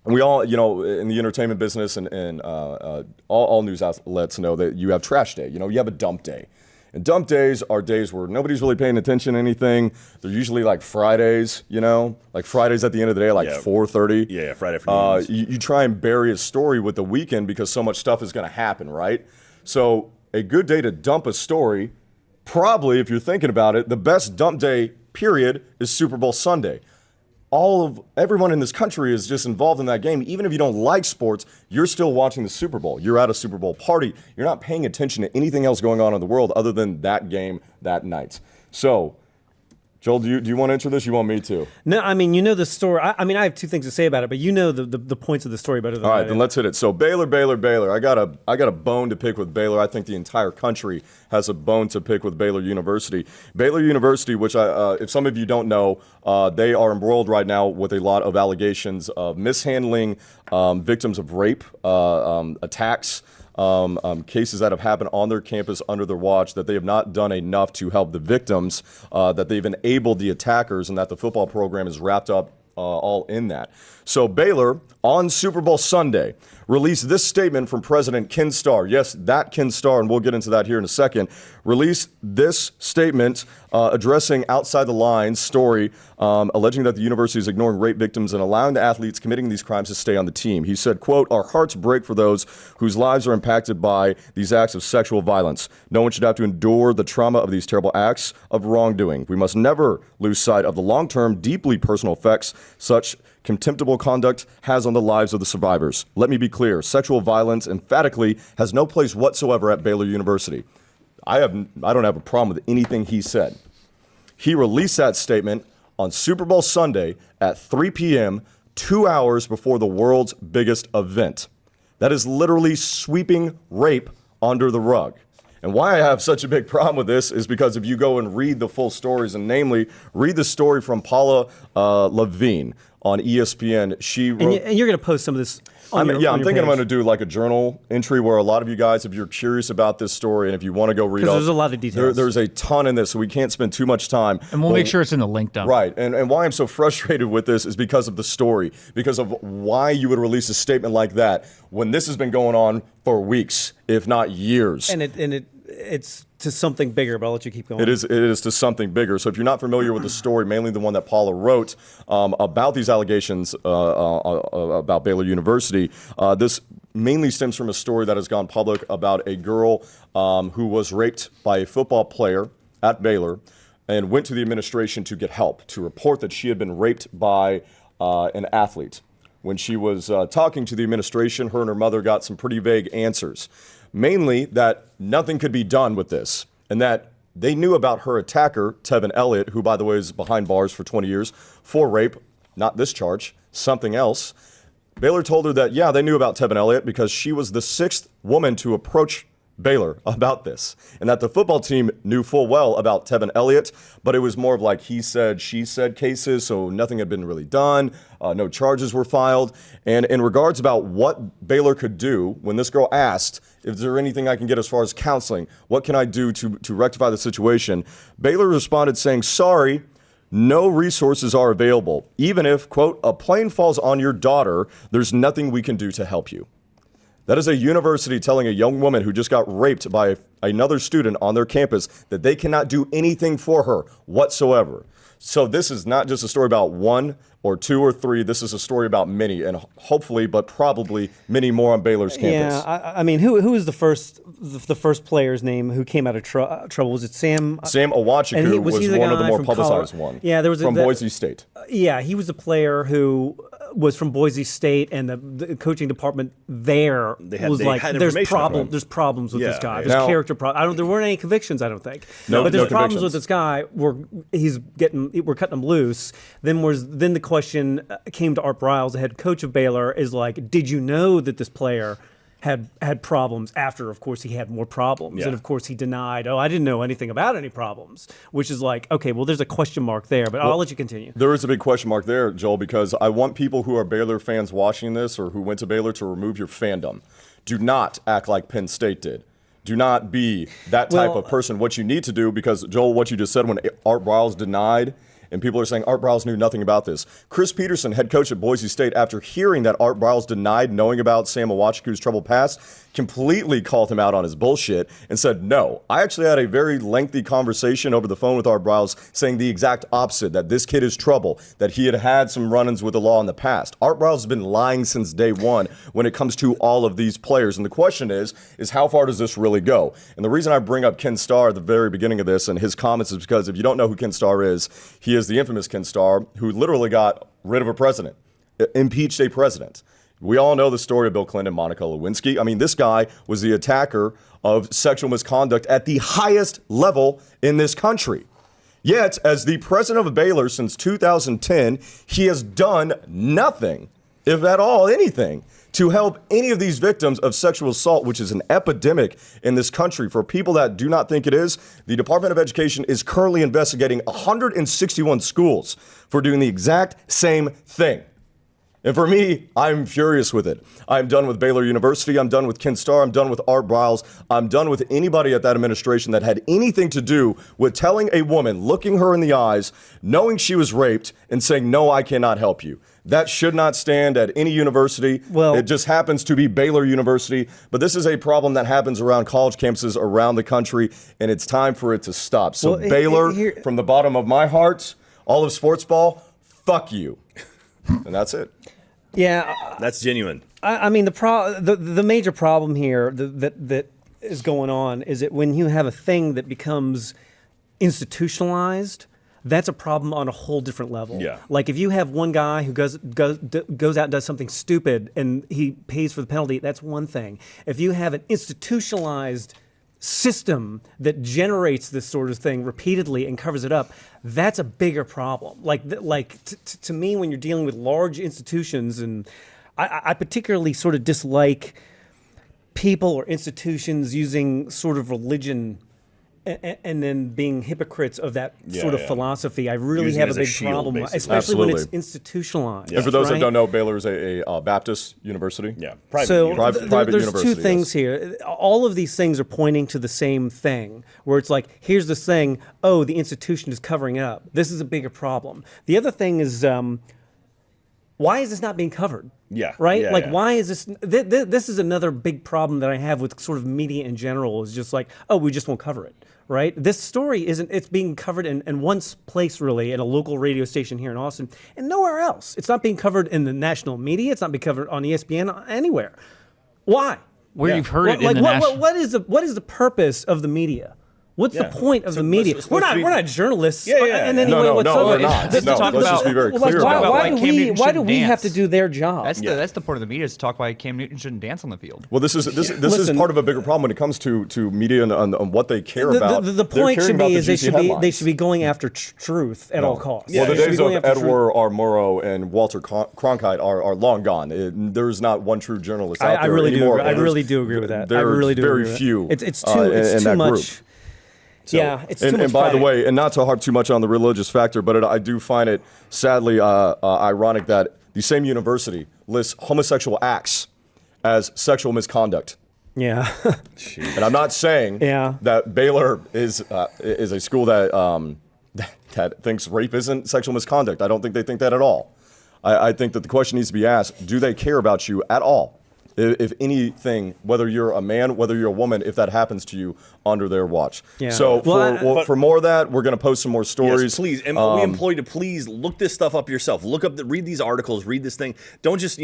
we all, in the entertainment business and all news outlets know that you have trash day. You have a dump day. And dump days are days where nobody's really paying attention to anything. They're usually like Fridays, like Fridays at the end of the day, like 4:30. Yeah, Friday afternoon. You try and bury a story with the weekend because so much stuff is going to happen, right? So a good day to dump a story, probably, if you're thinking about it, the best dump day, period, is Super Bowl Sunday. Everyone in this country is just involved in that game. Even if you don't like sports, you're still watching the Super Bowl. You're at a Super Bowl party. You're not paying attention to anything else going on in the world other than that game that night. So, Joel, do you want to answer this? You want me to? No, I mean, the story. I have two things to say about it, but the points of the story better than All right, I do. then let's hit it. So Baylor. I got a bone to pick with Baylor. I think the entire country has a bone to pick with Baylor University. Baylor University, which if some of you don't know, they are embroiled right now with a lot of allegations of mishandling victims of rape, attacks. Cases that have happened on their campus under their watch, that they have not done enough to help the victims, that they've enabled the attackers, and that the football program is wrapped up all in that. So Baylor, on Super Bowl Sunday, released this statement from President Ken Starr. Yes, that Ken Starr, and we'll get into that here in a second, released this statement addressing Outside the Lines story, alleging that the university is ignoring rape victims and allowing the athletes committing these crimes to stay on the team. He said, quote, "Our hearts break for those whose lives are impacted by these acts of sexual violence. No one should have to endure the trauma of these terrible acts of wrongdoing. We must never lose sight of the long-term, deeply personal effects such contemptible conduct has on the lives of the survivors. Let me be clear, sexual violence emphatically has no place whatsoever at Baylor University." I don't have a problem with anything he said. He released that statement on Super Bowl Sunday at 3 p.m., 2 hours before the world's biggest event. That is literally sweeping rape under the rug. And why I have such a big problem with this is because if you go and read the full stories, and namely read the story from Paula Levine, on ESPN. She wrote, And you're going to post some of this on your I'm thinking page. I'm going to do like a journal entry where a lot of you guys, if you're curious about this story and if you want to go read Because all, there's a lot of details. there's a ton in this, so we can't spend too much time. And we'll make sure it's in the link dump. Right, and why I'm so frustrated with this is because of the story, because of why you would release a statement like that when this has been going on for weeks, if not years. And it's to something bigger, but I'll let you keep going. It is to something bigger. So if you're not familiar with the story, mainly the one that Paula wrote about these allegations about Baylor University, this mainly stems from a story that has gone public about a girl who was raped by a football player at Baylor and went to the administration to get help, to report that she had been raped by an athlete. When she was talking to the administration, her and her mother got some pretty vague answers. Mainly that nothing could be done with this, and that they knew about her attacker, Tevin Elliott, who, by the way, is behind bars for 20 years for rape, not this charge, something else. Baylor told her that, yeah, they knew about Tevin Elliott because she was the 6th woman to approach Baylor about this, and that the football team knew full well about Tevin Elliott, but it was more of like he said, she said cases, so nothing had been really done, no charges were filed. And in regards about what Baylor could do, when this girl asked, is there anything I can get as far as counseling, what can I do to rectify the situation, Baylor responded saying, sorry, no resources are available. Even if, quote, a plane falls on your daughter, there's nothing we can do to help you. That is a university telling a young woman who just got raped by another student on their campus that they cannot do anything for her whatsoever. So this is not just a story about one or two or three. This is a story about many, and hopefully, but probably many more on Baylor's campus. Yeah, I mean, who was the first player's name who came out of trouble? Was it Sam? Sam Awachiku was one of the more publicized ones. Yeah, there was from Boise State. Yeah, he was a player who was from Boise State, and the coaching department there was like, there's problems with this guy. There's character problems. There weren't any convictions, I don't think. But there's problems with this guy. We're cutting him loose. Then the question came to Art Briles, the head coach of Baylor, is like, did you know that this player had problems after, of course, he had more problems. And, of course, he denied, I didn't know anything about any problems, which is like, okay, well, there's a question mark there, but I'll let you continue. There is a big question mark there, Joel, because I want people who are Baylor fans watching this or who went to Baylor to remove your fandom. Do not act like Penn State did. Do not be that type of person. What you need to do, because, Joel, what you just said when Art Briles denied, and people are saying Art Briles knew nothing about this. Chris Peterson, head coach at Boise State, after hearing that Art Briles denied knowing about Sam Awachiku's troubled past, completely called him out on his bullshit and said, no. I actually had a very lengthy conversation over the phone with Art Briles saying the exact opposite, that this kid is trouble, that he had some run-ins with the law in the past. Art Briles has been lying since day one when it comes to all of these players. And the question is how far does this really go? And the reason I bring up Ken Starr at the very beginning of this and his comments is because if you don't know who Ken Starr is, he is the infamous Ken Starr who literally got rid of a president, impeached a president. We all know the story of Bill Clinton and Monica Lewinsky. I mean, this guy was the attacker of sexual misconduct at the highest level in this country. Yet, as the president of Baylor since 2010, he has done nothing, if at all anything, to help any of these victims of sexual assault, which is an epidemic in this country. For people that do not think it is, the Department of Education is currently investigating 161 schools for doing the exact same thing. And for me, I'm furious with it. I'm done with Baylor University. I'm done with Ken Starr. I'm done with Art Briles. I'm done with anybody at that administration that had anything to do with telling a woman, looking her in the eyes, knowing she was raped, and saying, no, I cannot help you. That should not stand at any university. Well, it just happens to be Baylor University. But this is a problem that happens around college campuses around the country, and it's time for it to stop. So Baylor, from the bottom of my heart, all of Sportsball, fuck you. And that's it. Yeah, that's genuine. I mean, the major problem here that is going on is that when you have a thing that becomes institutionalized, that's a problem on a whole different level. Yeah. Like if you have one guy who goes out and does something stupid and he pays for the penalty, that's one thing. If you have an institutionalized system that generates this sort of thing repeatedly and covers it up, that's a bigger problem. To me, when you're dealing with large institutions, and I particularly sort of dislike people or institutions using sort of religion and then being hypocrites of that sort of philosophy, I really Using have it a as a big shield, problem, basically. especially when it's Absolutely. institutionalized. And for those that right? don't know, Baylor is a Baptist university. Yeah, private. So university. Private there's university, two things here. All of these things are pointing to the same thing, where it's like, here's this thing, oh, the institution is covering it up. This is a bigger problem. The other thing is, why is this not being covered? Yeah. Right? Yeah, like, yeah. why is this? This is another big problem that I have with sort of media in general, is just like, oh, we just won't cover it. Right? This story it's being covered in one place, really, at a local radio station here in Austin, and nowhere else. It's not being covered in the national media. It's not being covered on ESPN, anywhere. Why? Where you've heard it in Like, the national. what is the purpose of the media? What's the point of the media? We're not journalists in any No, way no, whatsoever. we're not. Let's No, talk let's about- just be very Well, clear why, about why that. do Cam we Newton why do shouldn't we have dance. to do their job? That's the point of the media is to talk why Cam Newton shouldn't dance on the field. Well, this is Listen, part of a bigger problem when it comes to media and on what they care about. The They're point caring should about be the is they juicy should be headlines. going after truth at all costs. Well, the They should be days of going after truth. Edward R. Murrow and Walter Cronkite are long gone. There's not one true journalist out I there really do. anymore. I really do agree with that. There I are really do. very agree with few. that. It's in too that much. group. So, Yeah, it's too much. and by the fighting. way, and not to harp too much on the religious factor, but I do find it sadly ironic that the same university lists homosexual acts as sexual misconduct. Yeah. And I'm not saying Yeah. that Baylor is a school that thinks rape isn't sexual misconduct. I don't think they think that at all. I think that the question needs to be asked: do they care about you at all? If anything, whether you're a man, whether you're a woman, if that happens to you under their watch. Yeah. So Well, for more of that, we're going to post some more stories. Yes, please. And we implore you to please look this stuff up yourself. Read these articles, read this thing. Don't just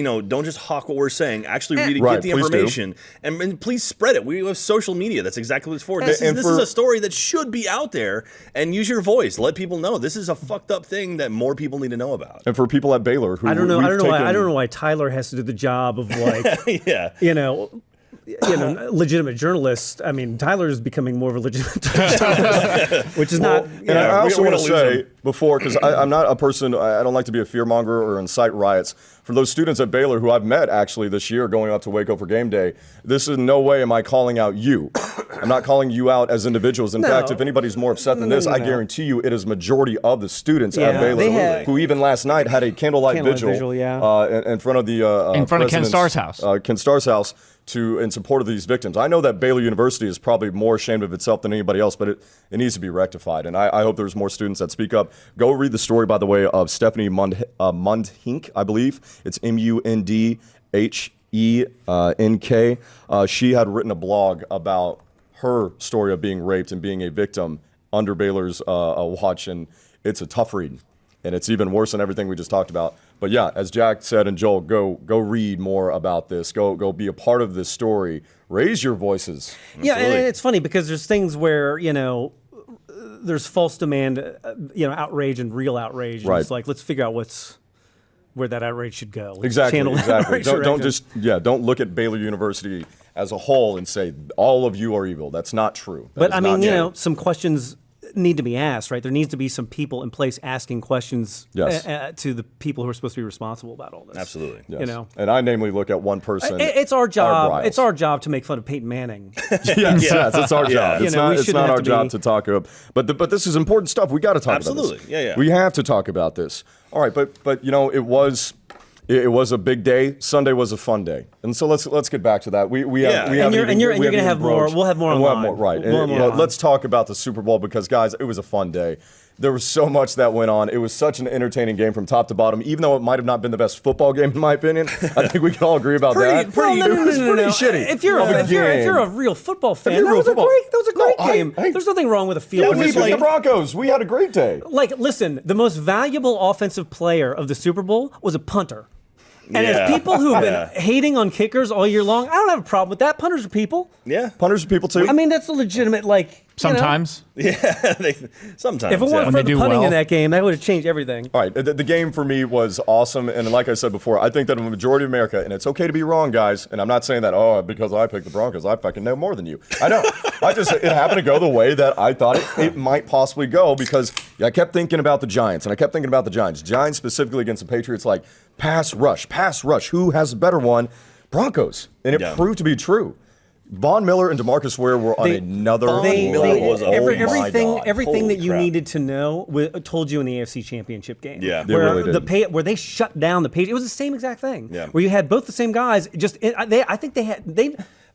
hawk what we're saying. Actually read it, Right, get the please do. information, and please spread it. We have social media. That's exactly what it's for. This And is a story that should be out there, and use your voice. Let people know this is a fucked up thing that more people need to know about. And for people at Baylor who I don't know. we've I don't taken- know why Tyler has to do the job of like, Yeah. legitimate journalist. I mean, Tyler is becoming more of a legitimate journalist, which is not. And I also we're want to gonna lose say him. before, because I'm not a person, I don't like to be a fearmonger or incite riots. For those students at Baylor who I've met actually this year going up to Waco for game day, this is in no way am I calling out you. I'm not calling you out as individuals. In No. fact, if anybody's more upset than this, I guarantee you it is majority of the students Yeah, at Baylor they had- who even last night had a candlelight vigil, yeah. in front of the In front of Ken president's- Starr's house. Ken Starr's house in support of these victims. I know that Baylor University is probably more ashamed of itself than anybody else, but it needs to be rectified. And I hope there's more students that speak up. Go read the story, by the way, of Stephanie Mundhink, I believe. It's Mundhenk. She had written a blog about her story of being raped and being a victim under Baylor's watch, and it's a tough read. And it's even worse than everything we just talked about. But yeah, as Jack said, and Joel, go read more about this. Go be a part of this story. Raise your voices. Yeah, and it's funny because there's things where there's false demand, outrage and real outrage. And Right. It's like, let's figure out where that outrage should go. Let's Exactly. channel that Exactly. outrage Don't direction. don't look at Baylor University as a whole and say all of you are evil. That's not true. That But is I mean, not true. some questions need to be asked, right? There needs to be some people in place asking questions Yes. to the people who are supposed to be responsible about all this. Absolutely. Yes. And I namely look at one person. It's our job. Bryles. It's our job to make fun of Peyton Manning. Yes, it's our job. You It's know, we not. It's shouldn't not have our to job be- to talk about. But this is important stuff. We got to talk about Absolutely. this. Yeah. We have to talk about this. All right, but it was a big day. Sunday was a fun day, and so let's get back to that. We Yeah. we And haven't you're even- we gonna haven't have even more. broached- We'll have more and we'll have online. more, right? We'll have And, more online. let's talk about the Super Bowl because guys, it was a fun day. There was so much that went on. It was such an entertaining game from top to bottom. Even though it might have not been the best football game in my opinion, I think we can all agree about that. Well, no, It was pretty shitty. If you're of a a game. real football fan, you're a that real was a football- great No, game. hey. There's nothing wrong with a field Yeah, goal. we beat the Broncos. We had a great day. Like, listen, the most valuable offensive player of the Super Bowl was a punter. And Yeah. as people who've Yeah. been hating on kickers all year long, I don't have a problem with that. Punters are people. Yeah. Punters are people too. I mean, that's a legitimate, Sometimes. Sometimes. If it weren't When for they the do punting well. in that game, that would have changed everything. All right, the game for me was awesome, and like I said before, I think that a majority of America, and it's okay to be wrong, guys, and I'm not saying that, because I picked the Broncos, I fucking know more than you. I know. It happened to go the way that I thought it might possibly go because I kept thinking about the Giants, and I kept thinking about the Giants. Giants specifically against the Patriots, like, pass rush. Who has a better one? Broncos. And it proved to be true. Von Miller and DeMarcus Ware were on another level. Everything that you needed to know told you in the AFC Championship game. Yeah, they really did. Where they shut down the Patriots. It was the same exact thing. Yeah. Where you had both the same guys. I think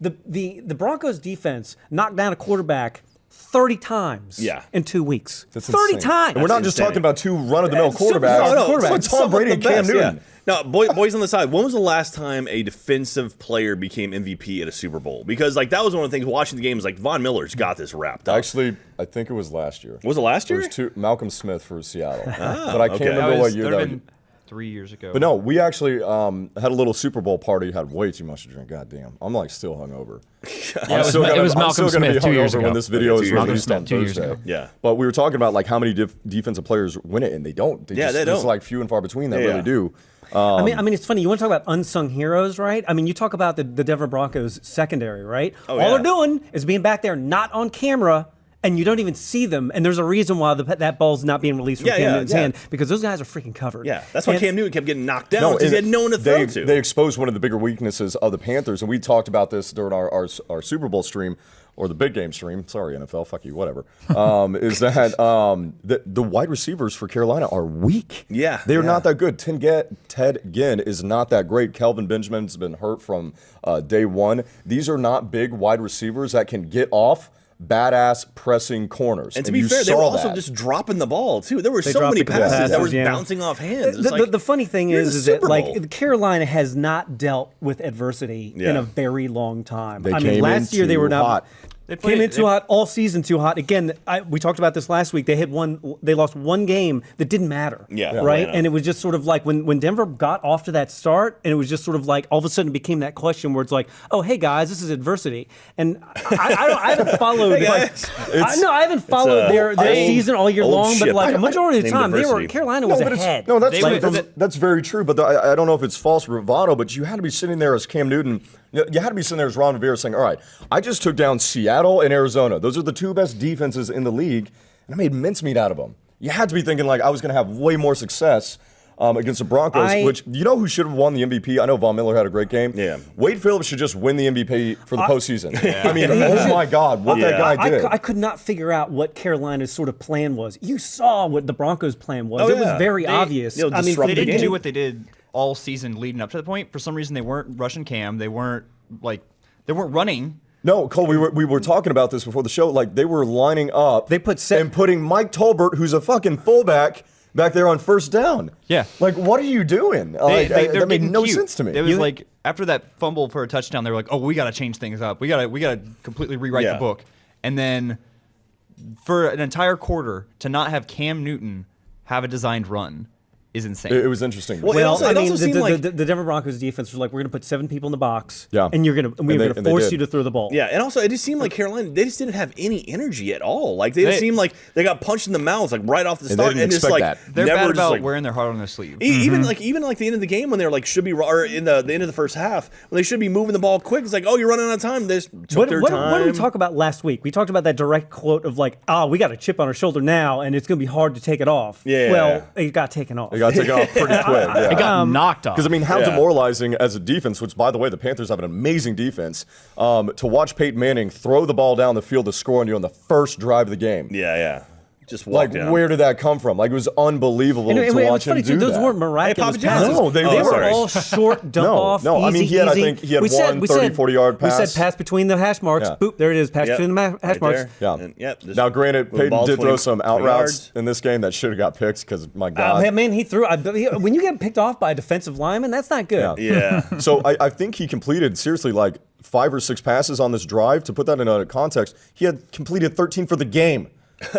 the Broncos defense knocked down a quarterback 30 times in 2 weeks. That's 30 insane. times. And we're not just talking about two run-of-the-mill quarterbacks. It's like Tom Brady and Cam Newton. Now, boys on the side, when was the last time a defensive player became MVP at a Super Bowl? Because like that was one of the things watching the game is like Von Miller's got this wrapped up. Actually, I think it was last year. Was it last year? It was Malcolm Smith for Seattle. But I can't remember what year that was. 3 years ago. But no, we actually had a little Super Bowl party. Had way too much to drink. Goddamn, I'm like still hungover. It was Malcolm Smith 2 years ago. When this video is released on 2 years Thursday. ago. Yeah. But we were talking about like how many defensive players win it, and they don't. They don't. It's like few and far between that really do. I mean, it's funny. You want to talk about unsung heroes, right? I mean, you talk about the Denver Broncos secondary, right? All they're doing is being back there, not on camera, and you don't even see them. And there's a reason why that ball's not being released from Cam Newton's hand, because those guys are freaking covered. Yeah, that's why Cam Newton kept getting knocked down because he had no one to throw to. They exposed one of the bigger weaknesses of the Panthers, and we talked about this during our Super Bowl stream. Or the big game stream, sorry NFL, fuck you, whatever. Is that the wide receivers for Carolina are weak. Yeah, they are not that good. Ted Ginn is not that great. Kelvin Benjamin's been hurt from day one. These are not big wide receivers that can get off badass pressing corners. And to be fair, they were also just dropping the ball too. There were so many passes that were bouncing off hands. The funny thing is that like Carolina has not dealt with adversity in a very long time. I mean, last year they were not. They came in too hot all season, too hot. Again, we talked about this last week. They lost one game that didn't matter. Right? And it was just sort of like when Denver got off to that start, and it was just sort of like all of a sudden it became that question where it's like, oh, hey guys, this is adversity. And I haven't followed. I haven't followed their season all year long, but like a majority of the time, Carolina was ahead. No, that's very true. But I don't know if it's false bravado, but you had to be sitting there as Cam Newton. You had to be sitting there as Ron Rivera saying, all right, I just took down Seattle and Arizona. Those are the two best defenses in the league, and I made mincemeat out of them. You had to be thinking, like, I was going to have way more success against the Broncos, which, you know who should have won the MVP? I know Von Miller had a great game. Yeah. Wade Phillips should just win the MVP for the postseason. I mean, oh my God, what that guy did. I could not figure out what Carolina's sort of plan was. You saw what the Broncos' plan was. It was very obvious. I mean, they didn't do what they did all season leading up to the point. For some reason, they weren't rushing Cam. They weren't running. No, Cole, we were talking about this before the show. Like, they were lining up and putting Mike Tolbert, who's a fucking fullback, back there on first down. Yeah. Like, what are you doing? That made no sense to me. It was like, after that fumble for a touchdown, they were like, oh, we got to change things up. We got to completely rewrite the book. And then for an entire quarter to not have Cam Newton have a designed run is insane. It was interesting. Well, I mean, the Denver Broncos defense was like, we're going to put 7 people in the box, and we're going to force you to throw the ball. Yeah, and also it just seemed like Carolina, they just didn't have any energy at all. Like they just seemed like they got punched in the mouth like right off the start, and just like they're bad about wearing their heart on their sleeve. Even like the end of the game when they're like should be or in the end of the first half when they should be moving the ball quick. It's like, oh, you're running out of time. They just took their time. What did we talk about last week? We talked about that direct quote of like, we got a chip on our shoulder now, and it's going to be hard to take it off. Yeah. Well, it got taken off. It got taken off pretty quick. It got knocked off. Because, I mean, how demoralizing as a defense, which, by the way, the Panthers have an amazing defense, to watch Peyton Manning throw the ball down the field to score on you on the first drive of the game. Yeah. Just like, where did that come from? Like, it was unbelievable to watch him do that. Those weren't miraculous passes. No, they were all short dump off. No, I mean, I think he had one 40-yard pass. We said pass between the hash marks. Yeah. Boop, there it is. Pass between the hash marks. Yeah. Now, granted, Peyton did throw some out routes in this game that should have got picked because, my God. Man, he threw. When you get picked off by a defensive lineman, that's not good. Yeah. So I think he completed, seriously, like 5 or 6 passes on this drive. To put that in a context, he had completed 13 for the game.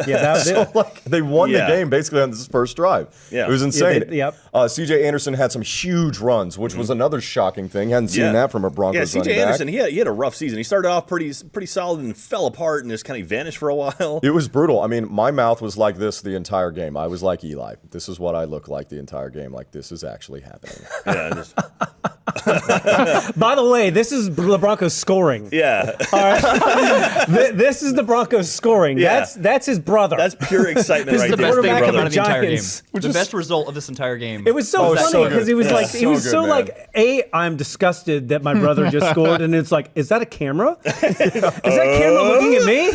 Yeah, that was so, like, they won the game basically on this first drive. Yeah. It was insane. C.J. Anderson had some huge runs, which was another shocking thing. Hadn't seen that from a Broncos running back. C.J. Anderson, he had a rough season. He started off pretty solid and fell apart and just kind of vanished for a while. It was brutal. I mean, my mouth was like this the entire game. I was like Eli. This is what I look like the entire game. Like, this is actually happening. By the way, this is the Broncos scoring. Yeah. All right. This is the Broncos scoring. Yeah. That's his brother. That's pure excitement This right is there. the Best thing quarterback to come of out of the entire game. Giants. The best result of this entire game. It was so it's funny so because good. he was Yeah. like, So he was good, so man. like, I'm disgusted that my brother just scored, and it's like, is that a camera? Is that camera looking at me?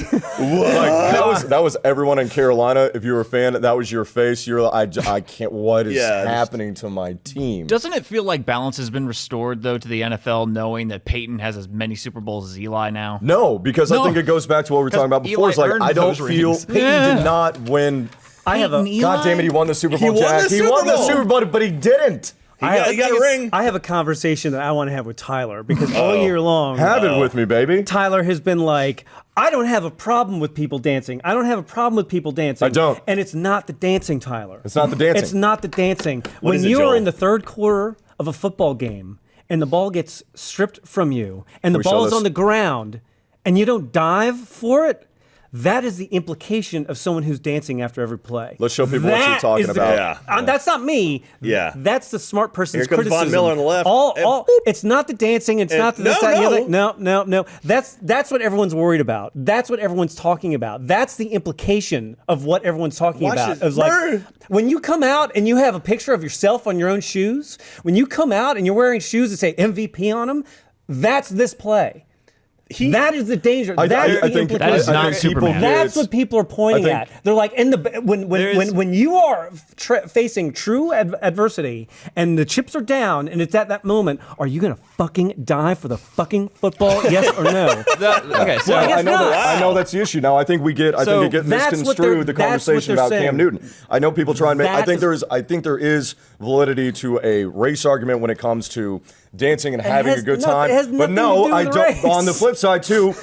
Like, that was everyone in Carolina. If you were a fan, that was your face. You're like, I can't. What is happening to my team? Doesn't it feel like balance has been restored, though, to the NFL, knowing that Peyton has as many Super Bowls as Eli now? No, because I No. think it goes back to what we were talking about before. Eli It's like, earned I don't those feel rings. Peyton did not win. I have a. God damn it, he won the Super Bowl, won Jack. the He Super won the Bowl. Super Bowl, but he didn't. He got a ring. I have a conversation that I want to have with Tyler because all year long, Have it with me, baby. Tyler has been like, I don't have a problem with people dancing. I don't have a problem with people dancing. I don't. And it's not the dancing, Tyler. It's not the dancing. It's not the dancing. When is it, you Joel? are in the third quarter of a football game and the ball gets stripped from you and the we show ball is this? on the ground and you don't dive for it, that is the implication of someone who's dancing after every play. Let's show people what you're That talking is the- about. Yeah. That's not me. Yeah. That's the smart person's Here comes Von criticism. Miller on the left. It's not the dancing. It's not the no, this, that, and the no. other. No. That's what everyone's worried about. That's what everyone's talking about. That's the implication of what everyone's talking Watch about. this. It's like Brr. when you come out and you have a picture of yourself on your own shoes. When you come out and you're wearing shoes that say MVP on them, that's this play. That is the danger. That's the implication. That is not Superman. That's what people are pointing I think- at. They're like, when you are facing true adversity and the chips are down and it's at that moment, are you gonna fucking die for the fucking football? Yes or no? Okay, so Well, I guess I know, not. I know that's the issue. Now I think we get So it gets that's what they're- misconstrued the that's what conversation they're about Cam saying. Newton. I know people try and make. I That think is- there is validity to a race argument when it comes to dancing and having has a good no- time. it has But nothing no, to do I with the don't. race. On the flip side too,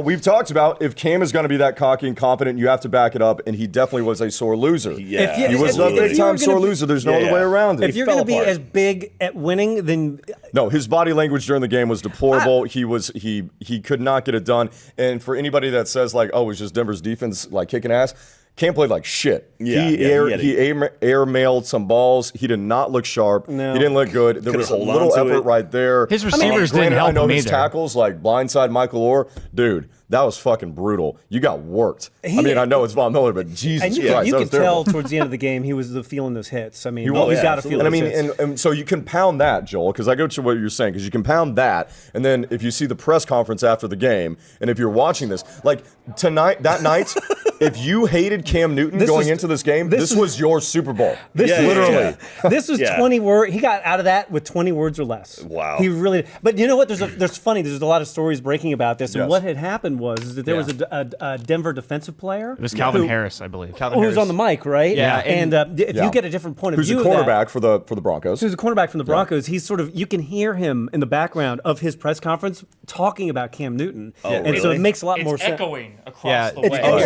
we've talked about if Cam is going to be that cocky and confident, you have to back it up, and he definitely was a sore loser. Yeah. He was a absolutely. big time sore loser. There's no other way around it. If you're fell going to be apart. as big at winning, then No, his body language during the game was deplorable. He could not get it done. And for anybody that says like, oh, it's just Denver's defense like kicking ass, Cam played like shit. Yeah, he air mailed some balls. He did not look sharp. No. He didn't look good. There Couldn't was a hold little on to effort it. right there. His receivers didn't Granted, help I know him his either. tackles like blindside Michael Orr, dude. That was fucking brutal. You got worked. I mean, I know it's Von Miller, but Jesus and Christ, you that could was terrible. tell towards the end of the game he was feeling those hits. I mean, He was. he's yeah, got to feel And I those mean, hits. and so you compound that, Joel, because I go to what you're saying, because you compound that, and then if you see the press conference after the game, and if you're watching this, like that night, if you hated Cam Newton This going was- into this game, this this was- was your Super Bowl. This Yeah, is literally. This was Yeah. 20 words. He got out of that with 20 words or less. Wow. He really. But you know what? There's a lot of stories breaking about this. And Yes. what had happened was that there was a Denver defensive player. It was Calvin Harris, I believe. Calvin Who was Harris. on the mic, right? Yeah, And if Yeah. you get a different point of Who's view a of that, quarterback for the Broncos? who's a cornerback from the Broncos, he's sort of, you can hear him in the background of his press conference talking about Cam Newton. And so really? it makes a lot more sense. across Yeah, the it's way. Oh,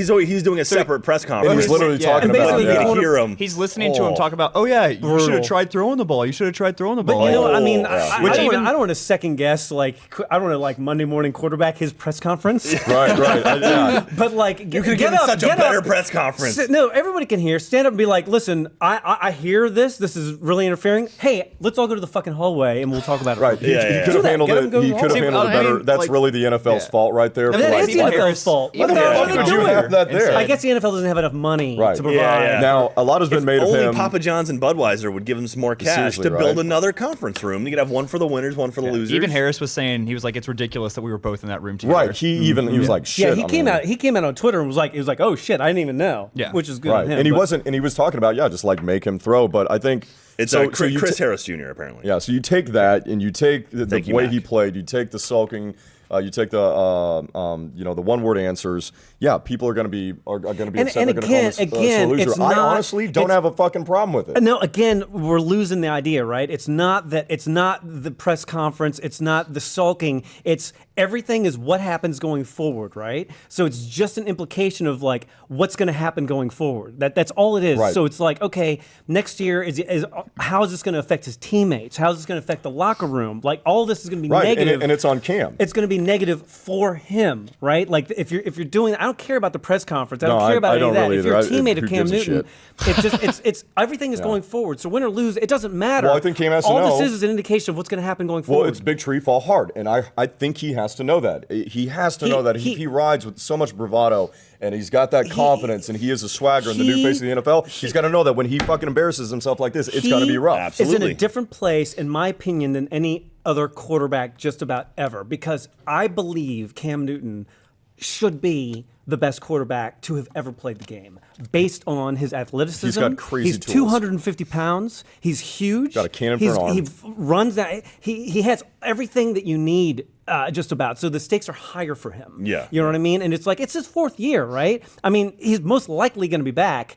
so he's doing a separate press And conference. he's literally and talking about basically it. the Yeah. You corner- hear him. He's listening to him talk about, oh yeah, you Brutal. should have tried throwing the ball. You should have tried throwing the ball. But you know what? I mean, yeah. I don't want to second guess, like, I don't want to like Monday morning quarterback his press conference. Right. Yeah. But like, You could give him such a better press conference. No, everybody can hear. Stand up and be like, listen, I hear this. This is really interfering. Hey, let's all go to the fucking hallway and we'll talk about it. Right. He Yeah. could Do have that. handled Get him it. go to He the could have hallway. handled it I mean, better. That's like- really the NFL's yeah. fault right there. I for mean, that like, is the NFL's fault. What even the hell Harris are they could you doing? have that there? I guess the NFL doesn't have enough money Right. to provide. Yeah. Now, a lot has been made of Only him. Papa John's and Budweiser would give him some more cash Seriously, to build right? another conference room. You could have one for the winners, one for the losers. Even Harris was saying, he was like, it's ridiculous that we were both in that room together. Right. He was like, shit. Yeah, he I came mean, out. He came out on Twitter and was like, oh shit, I didn't even know. Yeah. Which is good. Right. On him, And he but- wasn't. And he was talking about just like make him throw. But I think it's so. Chris Harris Jr. apparently. Yeah. So you take that and you take the Thank you, way Mac. he played. You take the sulking. You take the the one word answers. Yeah, people are going to be upset. And They're going to call him a sore loser. it's I not- honestly don't it's- have a fucking problem with it. No, again, we're losing the idea, right? It's not the press conference, it's not the sulking, it's everything is what happens going forward, right? So it's just an implication of like what's going to happen going forward. That's all it is. Right. So it's like, okay, next year is how is this going to affect his teammates? How is this going to affect the locker room? Like all this is going to be Right. negative. And it's on Cam. It's going to be negative for him, right? Like if you're doing, I don't care about the press conference. I No, don't care about I any of don't that. really If you're a either. teammate Who of Cam gives a Newton, it's just it's everything is going forward. So win or lose, it doesn't matter. Well, I think Cam has to All know. this is an indication of what's going to happen going forward. Well, it's big tree, fall hard. And I think he has to know that. He has to know that he rides with so much bravado and he's got that confidence and he is a swagger and the new face of the NFL. He's got to know that when he fucking embarrasses himself like this, it's going to be rough. Absolutely. Is in a different place, in my opinion, than any other quarterback just about ever, because I believe Cam Newton should be the best quarterback to have ever played the game, based on his athleticism. He's got crazy He's tools. 250 pounds. He's huge. Got a cannon for an arm. He runs that. He has everything that you need. Just about. So the stakes are higher for him. Yeah. You know what I mean? And it's like, it's his 4th year, right? I mean, he's most likely going to be back.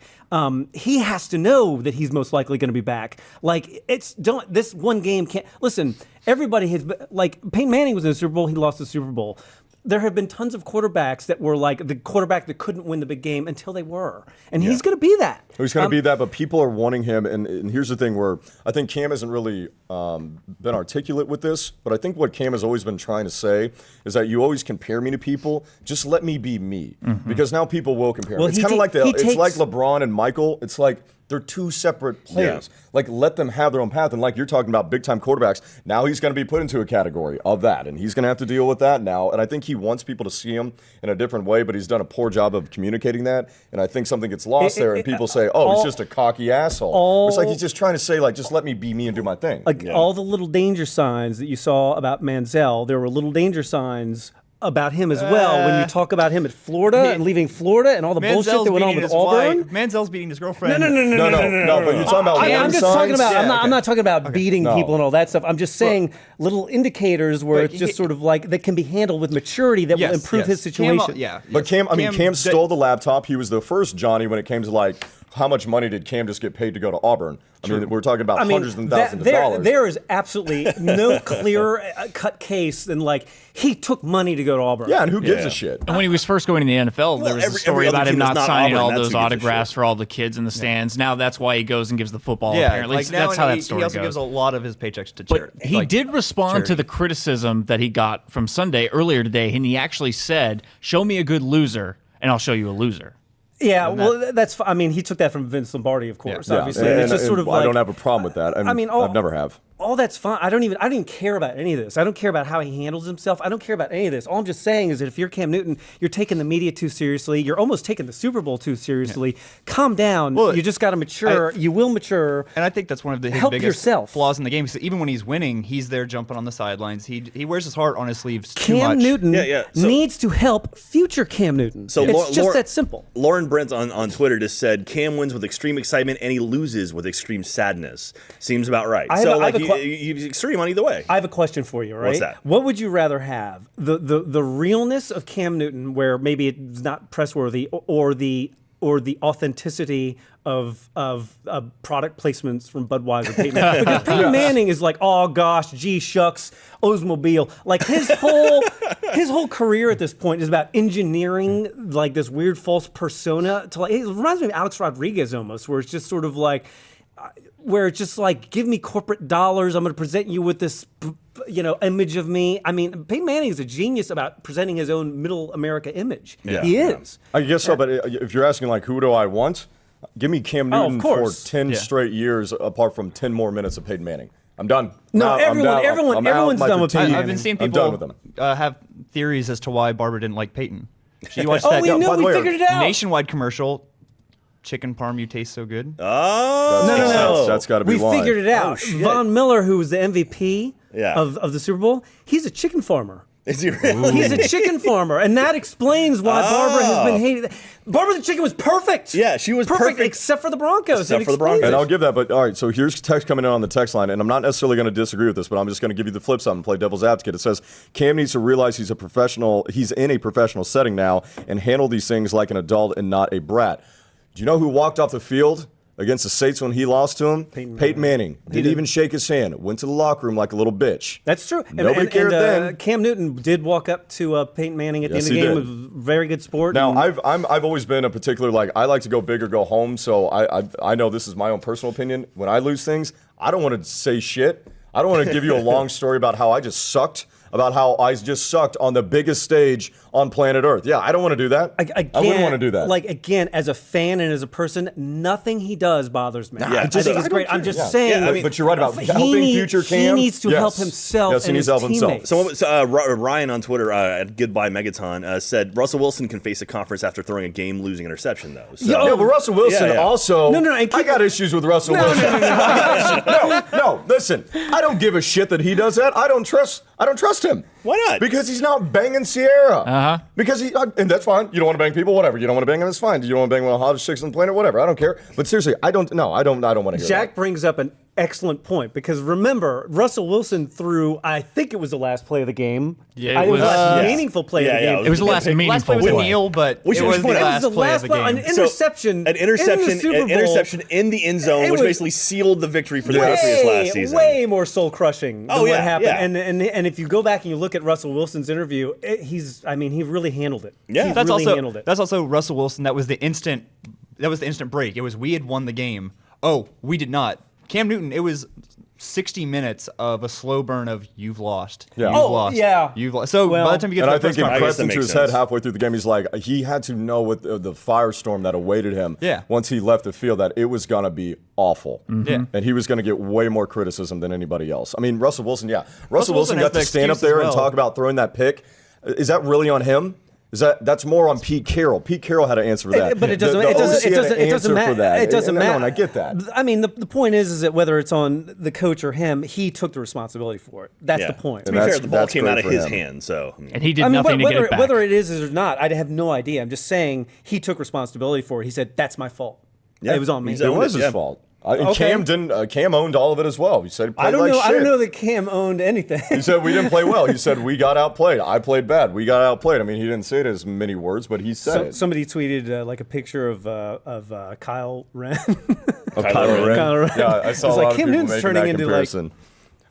He has to know that he's most likely going to be back. Like, this one game can't, listen, everybody has, like, Peyton Manning was in the Super Bowl, he lost the Super Bowl. There have been tons of quarterbacks that were like the quarterback that couldn't win the big game until they were. And he's going to be that. He's going to be that, but people are wanting him. And here's the thing where I think Cam hasn't really been articulate with this, but I think what Cam has always been trying to say is that you always compare me to people. Just let me be me. Because now people will compare me. It's kind of like it's like LeBron and Michael. It's like they're two separate players. Yeah. Like, let them have their own path. And like you're talking about big-time quarterbacks, now he's going to be put into a category of that. And he's going to have to deal with that now. And I think he wants people to see him in a different way, but he's done a poor job of communicating that. And I think something gets lost there, and people say, he's just a cocky asshole. It's like he's just trying to say, like, just let me be me and do my thing. Like all the little danger signs that you saw about Manziel, there were little danger signs about him as well when you talk about him at Florida and leaving Florida and all the bullshit that went on with Auburn. Manziel's beating his girlfriend. No, but you're talking about I'm just talking about. I'm not talking about beating No. people and all that stuff. I'm just saying little indicators where it's just sort of like that can be handled with maturity that will improve his situation. But Cam stole the laptop. He was the first Johnny when it came to like how much money did Cam just get paid to go to Auburn? I mean, we're talking about hundreds and thousands of dollars. There is absolutely no clearer cut case than like he took money to go to Auburn. Yeah, and who gives a shit? And when he was first going to the NFL, there was a story every about other him team not that's not signing Auburn, all that's those who gives a autographs shit. for all the kids in the stands. Now that's why he goes and gives the football. Yeah, apparently, like now that's how that he story also goes. gives a lot of his paychecks to But charity. he did respond to charity. the criticism that he got from Sunday earlier today, and he actually said, "Show me a good loser, and I'll show you a loser." Yeah, well, that's. I mean, he took that from Vince Lombardi, of course. Yeah, Obviously, and it's just sort of like I don't have a problem with that. I mean, I've never have. All that's fine. I don't even care about any of this. I don't care about how he handles himself. I don't care about any of this. All I'm just saying is that if you're Cam Newton, you're taking the media too seriously. You're almost taking the Super Bowl too seriously. Yeah. Calm down. Well, you just got to mature. You will mature. And I think that's one of his Help biggest yourself. flaws in the game. Because even when he's winning, he's there jumping on the sidelines. He wears his heart on his sleeves too much. Cam Newton So- needs to help future Cam Newton. So it's just that simple. Lauren Brent on Twitter just said Cam wins with extreme excitement and he loses with extreme sadness. Seems about right. He's extreme on either way. I have a question for you, right? What's that? What would you rather have? The realness of Cam Newton, where maybe it's not pressworthy, or the authenticity of product placements from Budweiser Peyton Manning. Because Peyton Manning is like, oh gosh, gee shucks, Oldsmobile. Like his whole career at this point is about engineering like this weird false persona to like. It reminds me of Alex Rodriguez almost, where it's just sort of like. Where it's just like, give me corporate dollars. I'm going to present you with this, image of me. I mean, Peyton Manning is a genius about presenting his own middle America image. Yeah. He is. I guess so, but if you're asking like, who do I want? Give me Cam Newton for 10 straight years, apart from 10 more minutes of Peyton Manning. I'm done. No, I'm everyone's done with Peyton. I've been seeing I'm done with people them. have theories as to why Barbara didn't like Peyton. She watched Oh, that we figured it out. nationwide commercial. Chicken parm, you taste so good. Oh, No. That's got to be We why. figured it out. shit. Von Miller, who was the MVP Yeah. of the Super Bowl, he's a chicken farmer. Is he really? He's a chicken farmer, and that explains why Barbara has been hated. Barbara the chicken was perfect. Yeah, she was perfect. except for the Broncos. Except It for the explains Broncos. And it. I'll give that, but all right, so here's text coming in on the text line, and I'm not necessarily going to disagree with this, but I'm just going to give you the flip side and play devil's advocate. It says, Cam needs to realize he's in a professional setting now, and handle these things like an adult and not a brat. Do you know who walked off the field against the Saints when he lost to him? Peyton Manning. Didn't even shake his hand. Went to the locker room like a little bitch. That's true. Nobody cared then. Cam Newton did walk up to Peyton Manning at the Yes, end of the he game. did. It was a very good sport. Now, and I've always been a particular, like, I like to go big or go home, so I know this is my own personal opinion. When I lose things, I don't want to say shit. I don't want to give you a long story about how I just sucked about how I just sucked on the biggest stage on planet Earth. Yeah, I don't want to do that. Again, I wouldn't want to do that. Like, again, as a fan and as a person, nothing he does bothers me. Yeah, I think it's great. I'm just saying. Yeah, I mean, but you're right about helping future Cam. He needs to help himself Yes, he and needs his to help himself. teammates. Ryan on Twitter at Goodbye Megaton said Russell Wilson can face a conference after throwing a game-losing interception, though. So. Yeah, but Russell Wilson also. No, I got issues with Russell Wilson. No, listen. I don't give a shit that he does that. I don't trust him. Why not? Because he's not banging Sierra. Because and that's fine. You don't want to bang people, whatever. You don't want to bang them, that's fine. You don't want to bang one of the hottest chicks on the planet, whatever. I don't care. But seriously, I don't want to hear Jack that. brings up an excellent point because remember, Russell Wilson threw, I think it was the last play of the game. Yeah, it was the last meaningful play of the game. It was the last meaningful Last play was a play. kneel, but Which it was the was last the play last of the play, game. an interception. An interception, in the Super Bowl. an interception in the end zone, It which was basically sealed the victory for the Patriots last season. Way more soul crushing than what happened. Yeah. And if you go back and you look at Russell Wilson's interview, he really handled it. Yeah. he That's really also handled it. that's also Russell Wilson. That was the instant break. It was we had won the game. Oh, we did not. Cam Newton. It was 60 minutes of a slow burn of you've lost. Yeah. You've Oh, lost. yeah. You've lost. So by the time you get And to I the press think it conference, crept that into makes his head sense. halfway through the game. He's like, he had to know with the firestorm that awaited him Yeah. once he left the field that it was going to be awful. Yeah. And he was going to get way more criticism than anybody else. I mean, Russell Wilson, Russell Wilson has got the to stand up excuse there as and well. talk about throwing that pick. Is that really on him? That's more on Pete Carroll. Pete Carroll had to answer for that. But it doesn't. The it doesn't. OC It had to doesn't. It doesn't answer matter. for that. It doesn't No, matter. and I get that. I mean, the point is that whether it's on the coach or him, he took the responsibility for it. That's the point. To be And fair, the ball that's came great out of for his him. hand, so. And he did I mean, nothing to get it back. whether it is or not, I have no idea. I'm just saying he took responsibility for it. He said, "That's my fault. Yeah. It was on me." He's It owned was it, his yeah. fault. And Okay. Cam didn't. Cam owned all of it as well. He said he played I don't like know. shit. I don't know that Cam owned anything. He said we didn't play well. He said we got outplayed. I played bad. We got outplayed. I mean, he didn't say it as many words, but he said it. Somebody tweeted like a picture of Kyle Wren. Kylo Ren. Kylo Ren. Yeah, I saw It's a like lot of Cam people Newton's making turning that into, like- comparison.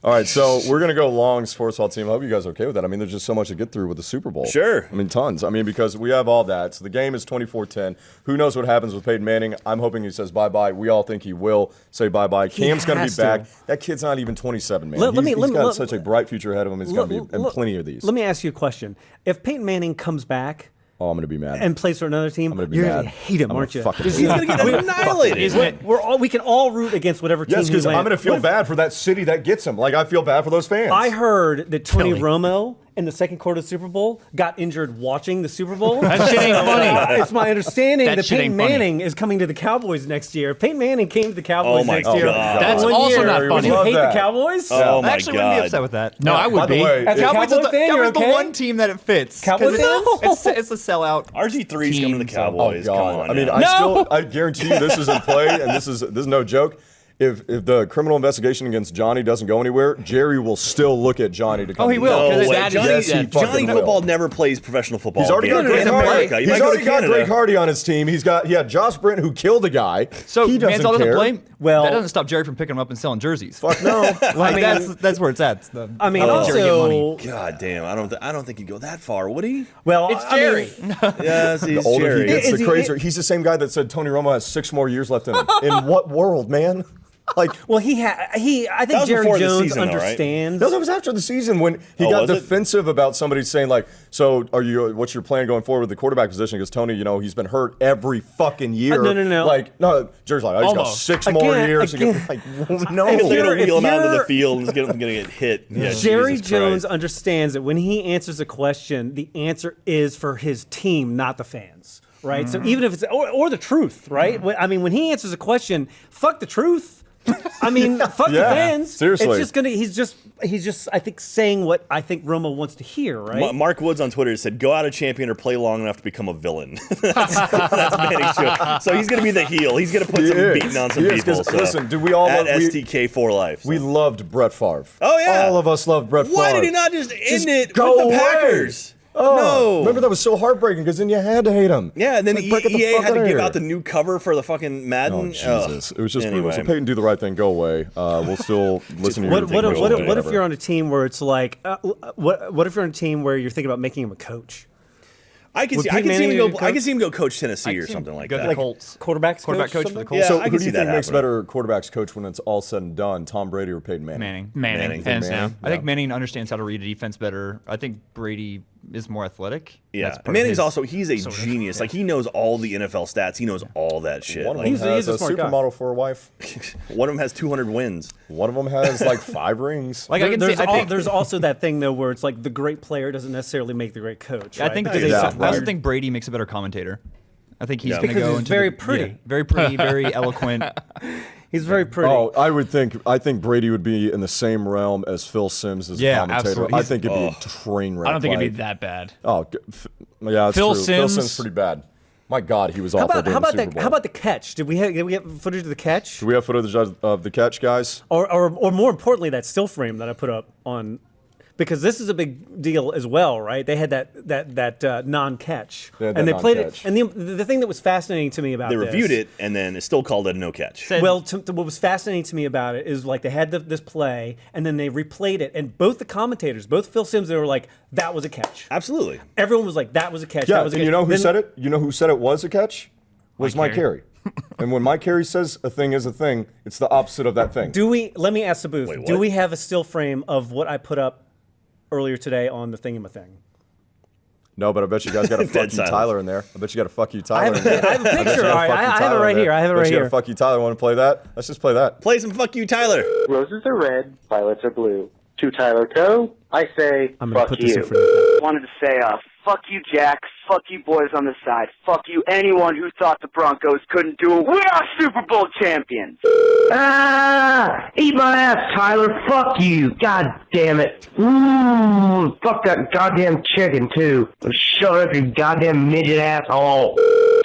All right, so we're going to go long sports hall team. I hope you guys are okay with that. I mean, there's just so much to get through with the Super Bowl. Sure. I mean, tons. I mean, because we have all that. So the game is 24-10. Who knows what happens with Peyton Manning? I'm hoping he says bye-bye. We all think he will say bye-bye. Cam's going to be has to. back. That kid's not even 27, man. Let me- He's let me- got let- such a bright future ahead of him. He's going to be in plenty of these. Let me ask you a question. If Peyton Manning comes back Oh, I'm going to be mad. and plays for another team, I'm gonna be you're mad. going to hate him, I'm aren't gonna you? fucking He's going to get annihilated. We can all root against whatever team Yes, he because I'm lands. going to feel What if- bad for that city that gets him. Like, I feel bad for those fans. I heard that Tony Philly. Romo in the second quarter of the Super Bowl got injured watching the Super Bowl. That shit ain't funny. It's my understanding That that shit Peyton ain't funny. Manning is coming to the Cowboys next year. If Peyton Manning came to the Cowboys Oh my next year. God. That's one also year, not would funny. you Love hate that. the Cowboys? Oh I my actually wouldn't be God. upset with that. No, I would By the be. way, As a Cowboys Cowboys fan, you're Cowboys the okay? one team that it fits. 'Cause Cowboys it's a sellout. RG3's coming to the Team, so- Cowboys. Oh God! Come on. I mean, now. I guarantee you this is in play, and this is no joke. If the criminal investigation against Johnny doesn't go anywhere, Jerry will still look at Johnny to come. Oh, he to will, the No because way. that is- Johnny, yes, he fucking Johnny will. football never plays professional football. He's already got again. Greg In Hardy. America. You He's might go to already got Canada. Greg Hardy on his team. He had Josh Brent who killed a guy. So he doesn't Manziel care. doesn't play. Well- that doesn't stop Jerry from picking him up and selling jerseys. Fuck no. Like that's where it's at. It's the- I mean, let Jerry get money. also, God damn, I don't think he'd go that far, would he? well, It's I mean, Jerry. Yes, he's The older Jerry. he gets, Is the he- crazier. He's the same guy that said Tony Romo has 6 more years left in him. In what world, man? Like, well, I That think was Jerry before the Jones season, though, right? understands. no, that was after the season when he Oh, got was it? defensive about somebody saying like, "So, what's your plan going forward with the quarterback position?" Because Tony, he's been hurt every fucking year. No. Like, no, Jerry's like, he's got Almost. 6 more Again- years. again- Like, no. If they're you're- going to if wheel him out into the you're- field and he's going to get hit. Yeah, Jerry Jesus Jones Christ. understands that when he answers a question, the answer is for his team, not the fans, right? So even if it's or the truth, right? I mean, when he answers a question, fuck the truth. I mean, fuck the Yeah, fans. seriously. It's just gonna. He's just. I think saying what I think Romo wants to hear, right? Mark Woods on Twitter said, "Go out a champion or play long enough to become a villain." that's Manning's show. So he's going to be the heel. He's going to put He some is. beating on some He is, people. 'cause, So. listen, do we all at love- STK for life? So. We loved Brett Favre. Oh, yeah. All of us loved Brett Favre. Why did he not just end it go with the away. Packers? Oh, No. remember that was so heartbreaking because then you had to hate him. Yeah, and then Like, Brett, get the EA fuck had to outta give here. out the new cover for the fucking Madden. Oh Jesus! It was just brutal. So Anyway. Peyton, do the right thing. Go away. We'll still listen to you. What if you're on a team where it's like, what if you're on a team where you're thinking about making him a coach? I can Would see. Peyton Manning be a good I can coach? see him go coach Tennessee or something like Go to that. the Colts. Quarterback Quarterback coach for the Colts. Yeah, So I who can do see you think that makes happening. better quarterbacks coach when it's all said and done? Tom Brady or Peyton Manning? Manning, hands down. I think Manning understands how to read a defense better. I think Brady is more athletic. Yeah, That's part of Manning's his- also he's a genius. Like he knows all the NFL stats. He knows all that shit. One of Like, them has he's a a smart guy. supermodel for a wife. one of them has 200 wins. One of them has like 5 rings. Like I can there's, see. I think, there's also that thing though where it's like the great player doesn't necessarily make the great coach. I right? think Because I Yeah, also right. think Brady makes a better commentator. I think he's Yeah. going to Because go he's into very the- pretty. yeah, very pretty, very eloquent. he's very pretty. Oh, I think Brady would be in the same realm as Phil Sims as a Yeah, commentator. absolutely. I think it'd be a train wreck. I don't think it'd like- be that bad. Oh, yeah, that's Phil true. Phil Sims- Sims pretty bad. My God, he was how awful about during the Super Bowl. how about the catch? Did we have footage of the catch? Do we have footage of the catch, guys? Or more importantly, that still frame that I put up on, because this is a big deal as well, right? They had that non-catch, They had and that they played it. non-catch. And the thing that was fascinating to me about They this, reviewed it and then it's still called a no catch. Well, what was fascinating to me about it is like they had this play, and then they replayed it, and both the commentators, both Phil Sims, they were like, "That was a catch." Absolutely. Everyone was like, "That was a catch." Yeah, that was a and catch. you know who Then- said it? You know who said it was a catch? Was Mike Carey. Carey. And when Mike Carey says a thing is a thing, it's the opposite of that thing. Let me ask the booth. Wait, do what? we have a still frame of what I put up earlier today on the thingamathing? No, but I bet you guys got a fuck Dead you silence. Tyler in there. I bet you got a fuck you I Tyler have, in there. I have a bet you picture. got a All right, fuck you I have it Tyler right in there. here. I have it Bet right you got here. a fuck you Tyler. Want to play that? Let's just play that. Play some fuck you, Tyler. Roses are red, violets are blue. To Tyler Coe, I say, I'm gonna fuck put this you. in front of you. Wanted to say, fuck you, Jack. Fuck you, boys on the side. Fuck you, anyone who thought the Broncos couldn't do it. We are Super Bowl champions. Eat my ass, Tyler. Fuck you. God damn it. Fuck that goddamn chicken, too. Shut up, you goddamn midget asshole.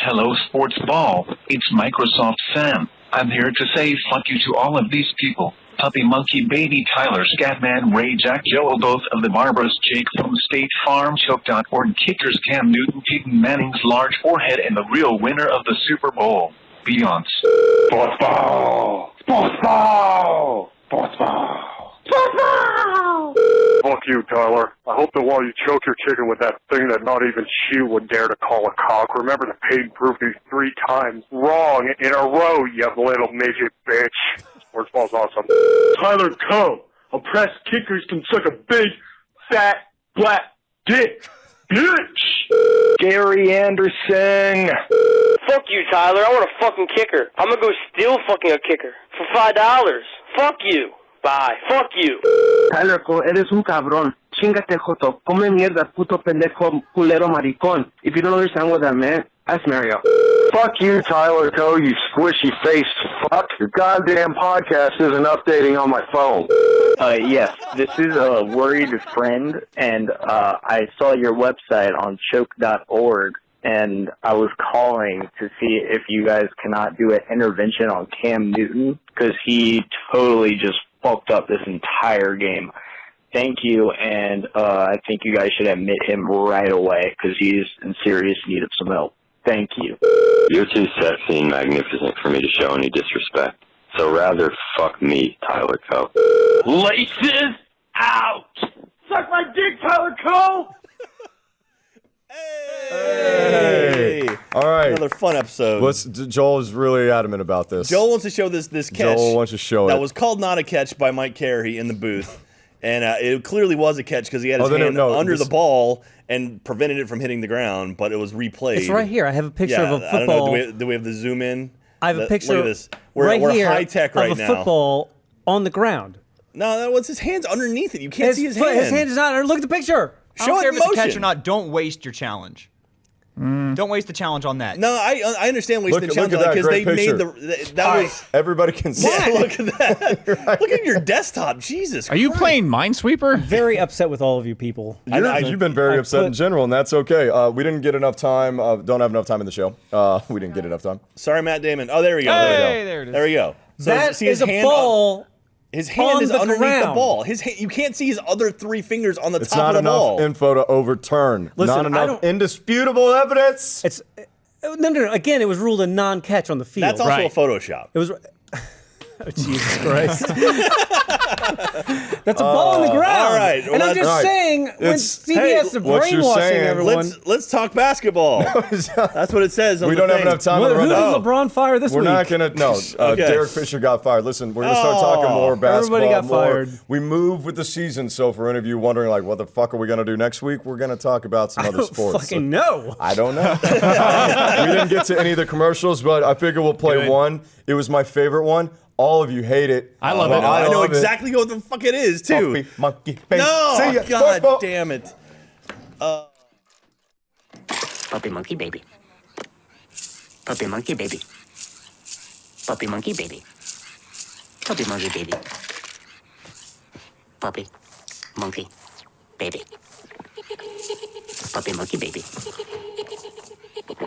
Hello, Sportsball. It's Microsoft Sam. I'm here to say fuck you to all of these people. Puppy Monkey Baby Tyler Scatman Ray Jack Joel both of the Barbaras Jake from State Farm Choke.org Kickers Cam Newton Peyton Manning's large forehead and the real winner of the Super Bowl, Beyonce. Sportsball! Sportsball! Sportsball! Sportsball! Fuck you, Tyler. I hope that while you choke your chicken with that thing that not even she would dare to call a cock, remember that Peyton proved you 3 times wrong in a row, you little midget bitch. Sportsball's awesome. Tyler Coe, oppressed kickers can suck a big, fat, black dick. Bitch! Gary Anderson! Fuck you, Tyler. I want a fucking kicker. I'm gonna go steal fucking a kicker for $5. Fuck you. Bye. Fuck you. Tyler Coe, eres un cabrón. Chingate, joto. Come mierda, puto pendejo, culero maricón. If you don't understand what that meant, ask Mario. Fuck you, Tyler Coe, you squishy-faced fuck. Your goddamn podcast isn't updating on my phone. Yes, this is a worried friend, and I saw your website on choke.org, and I was calling to see if you guys cannot do an intervention on Cam Newton, because he totally just fucked up this entire game. Thank you, and I think you guys should admit him right away, because he's in serious need of some help. Thank you. You're too sexy and magnificent for me to show any disrespect. So rather fuck me, Tyler Coe. Laces out! Suck my dick, Tyler Coe! Hey! All right. Another fun episode. Joel is really adamant about this. Joel wants to show this catch. Joel wants to show that it. was called not a catch by Mike Carey in the booth. And it clearly was a catch because he had his hand under the ball and prevented it from hitting the ground, but it was replayed. It's right here. I have a picture of a I don't know. football. Do we have the zoom in? I have a picture. Look at this. We're right here high tech right of a now. football on the ground. No, what's his hands underneath it? You can't see his foot- hand. His hand is not. Look at the picture. I Show don't it care in if it's a catch motion. or not. Don't waste your challenge. Don't waste the challenge on that. No, I understand wasting the Look challenge at that because great they made picture. that was. Everybody can see. Yeah, look at that. Right. Look at your desktop. Jesus. Are you Christ. playing Minesweeper? Very upset with all of you people. You've been very upset in general, and that's okay. We didn't get enough time. Don't have enough time in the show. We didn't get enough time. Sorry, Matt Damon. Oh, there we go. Hey, there it is. There we go. So That see his is a hand ball. His hand on is the underneath the ground. ball. You can't see his other 3 fingers on the It's top not of the enough ball. info to overturn. Listen, not I enough don't- indisputable evidence. It's no. Again, it was ruled a non-catch on the field. That's also Right. a Photoshop. It was. Oh, Jesus Christ. That's a ball on the ground. All right. And I'm just saying, when CBS is brainwashing everyone. Let's talk basketball. That's what it says. We don't have enough time to Who run did that. LeBron fire this week? We're not going to. No, Okay. Derek Fisher got fired. Listen, we're going to start talking more basketball. Everybody got more. fired. We move with the season. So for any of you wondering, like, what the fuck are we going to do next week? We're going to talk about some other sports. Fucking no. I don't know. We didn't get to any of the commercials, but I figure we'll play one. It was my favorite one. All of you hate it. I love it. I know love exactly what the fuck it is, too. Puppy, monkey, baby. No, See ya. God Sportsball. damn it. Puppy monkey baby. Puppy monkey baby. Puppy monkey baby. Puppy monkey baby. Puppy monkey baby. Puppy monkey baby.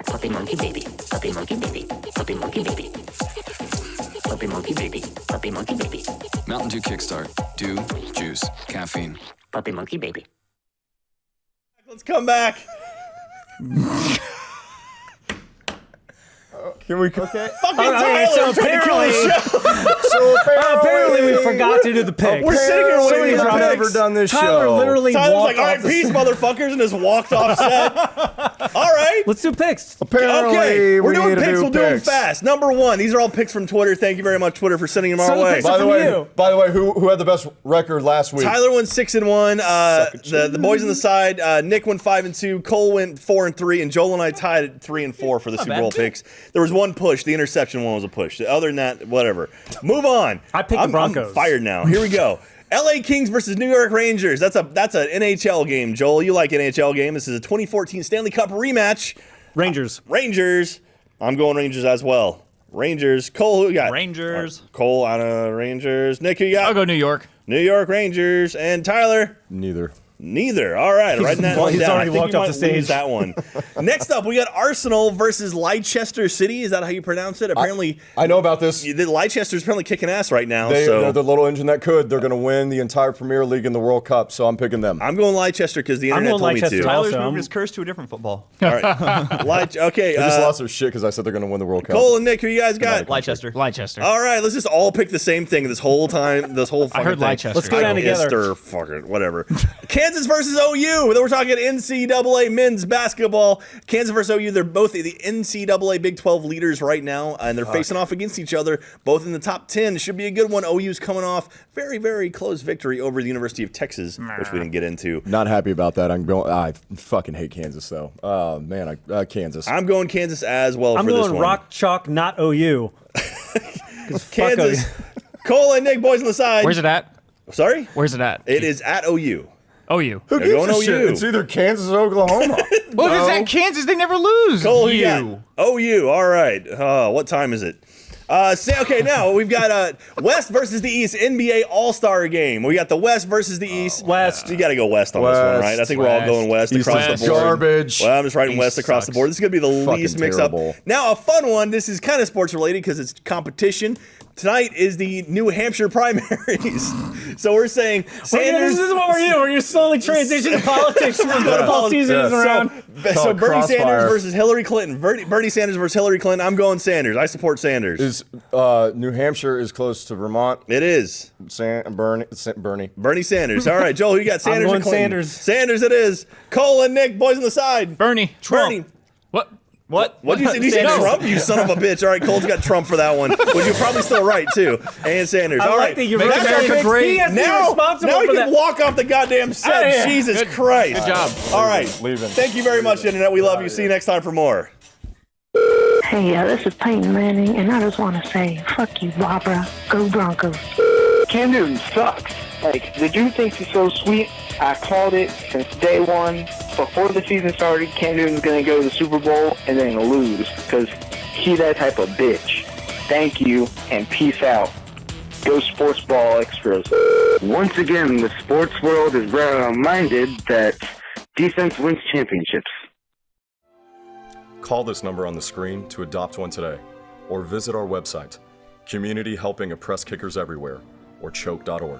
Puppy monkey baby. Puppy monkey baby. Puppy monkey baby. Puppy monkey baby. Puppy monkey baby. Mountain Dew Kickstart. Dew, juice, caffeine. Puppy monkey baby. Let's come back. Can we? Okay. Fucking Okay, so Tyler trying to kill the show. apparently we forgot to do the picks. We're sitting here waiting for I've picks. never done this Tyler show. literally Tyler's walked like, all right, off the peace, set. motherfuckers, and just walked off set. All right. Let's do picks. Apparently, Okay, we're we doing need to picks. do We'll do them picks. fast. Number one, these are all picks from Twitter. Thank you very much, Twitter, for sending them our So the way. picks are from you. By the way, who had the best record last week? Tyler went 6-1. The boys on the side. Nick went 5-2. Cole went 4-3, and Joel and I tied at 3-4 for the Super Bowl picks. There was one push. The interception one was a push. Other than that, whatever. Move on. I picked the Broncos. I'm fired now. Here we go. LA Kings versus New York Rangers. That's an NHL game, Joel. You like NHL game. This is a 2014 Stanley Cup rematch. Rangers. I'm going Rangers as well. Rangers. Cole, who you got? Rangers. Cole out of Rangers. Nick, who you got? I'll go New York. New York Rangers. And Tyler? Neither. All right, writing that one He's down. already I think walked you off might the stage. lose that one. Next up, we got Arsenal versus Leicester City. Is that how you pronounce it? Apparently, I know about this. The Leicester's apparently kicking ass right now. They're the little engine that could. They're going to win the entire Premier League and the World Cup, so I'm picking them. I'm going Leicester because the internet told me to. Tyler's Also, moved his curse to a different football. All right. Okay. They just lost their shit because I said they're going to win the World Cup. Cole and Nick, who you guys got? Leicester. All right, let's just all pick the same thing this whole time. This whole fucking I heard thing. Leicester. Let's go down together. Fuck it, whatever. Kansas versus OU. Then we're talking NCAA men's basketball. Kansas versus OU. They're both the NCAA Big 12 leaders right now, and they're facing off against each other, both in the top 10. Should be a good one. OU's coming off very, very close victory over the University of Texas, which we didn't get into. Not happy about that. I fucking hate Kansas, though. Oh, man, Kansas. I'm going Kansas as well I'm for this going one. rock chalk, not OU. Kansas. Cole and Nick, boys on the side. Where's it at? Sorry? Where's it at? It is at OU. OU. Who They're gives going a shit? OU. It's either Kansas or Oklahoma. Well, if it's at Kansas, they never lose. Cole, who you got? OU. All right. What time is it? Okay, now we've got West versus the East NBA All-Star game. We got the West versus the East. West. You got to go West on this one, right? I think we're all going West East across is the board. garbage. Well, I'm just writing East West across sucks. the board. This is going to be the Fucking least mix-up. terrible. Now, a fun one. This is kind of sports-related because it's competition. Tonight is the New Hampshire primaries. So we're saying Sanders. This is what we're doing. We're slowly transitioning to politics when football season is around. So Bernie Crossfire. Sanders versus Hillary Clinton. Bernie Sanders versus Hillary Clinton. I'm going Sanders. I support Sanders. Is New Hampshire is close to Vermont? It is. Bernie. Bernie Sanders. All right, Joel, who you got? Sanders going or Clinton? Sanders. Sanders it is. Cole and Nick, boys on the side. Bernie. Bernie. What? What did you say? Did you say No. Trump? You son of a bitch. All right, Cole's got Trump for that one. Which you're probably still right, too. And Sanders. I All like right. that you're That's making our America pick. great. He has to be responsible now he for can that. walk off the goddamn Outta set. here. Jesus Good- Christ. good job. All right. Leaving. Thank you very much, Internet. We love you. See you next time for more. Hey, this is Peyton Manning, and I just want to say, fuck you, Barbara. Go Broncos. Cam Newton sucks. Like, the dude thinks he's so sweet. I called it since day one. Before the season started, Cam Newton's going to go to the Super Bowl and then lose because he's that type of bitch. Thank you, and peace out. Go Sportsball Extras. Once again, the sports world is reminded that defense wins championships. Call this number on the screen to adopt one today, or visit our website, Community Helping Oppressed Kickers Everywhere, or choke.org.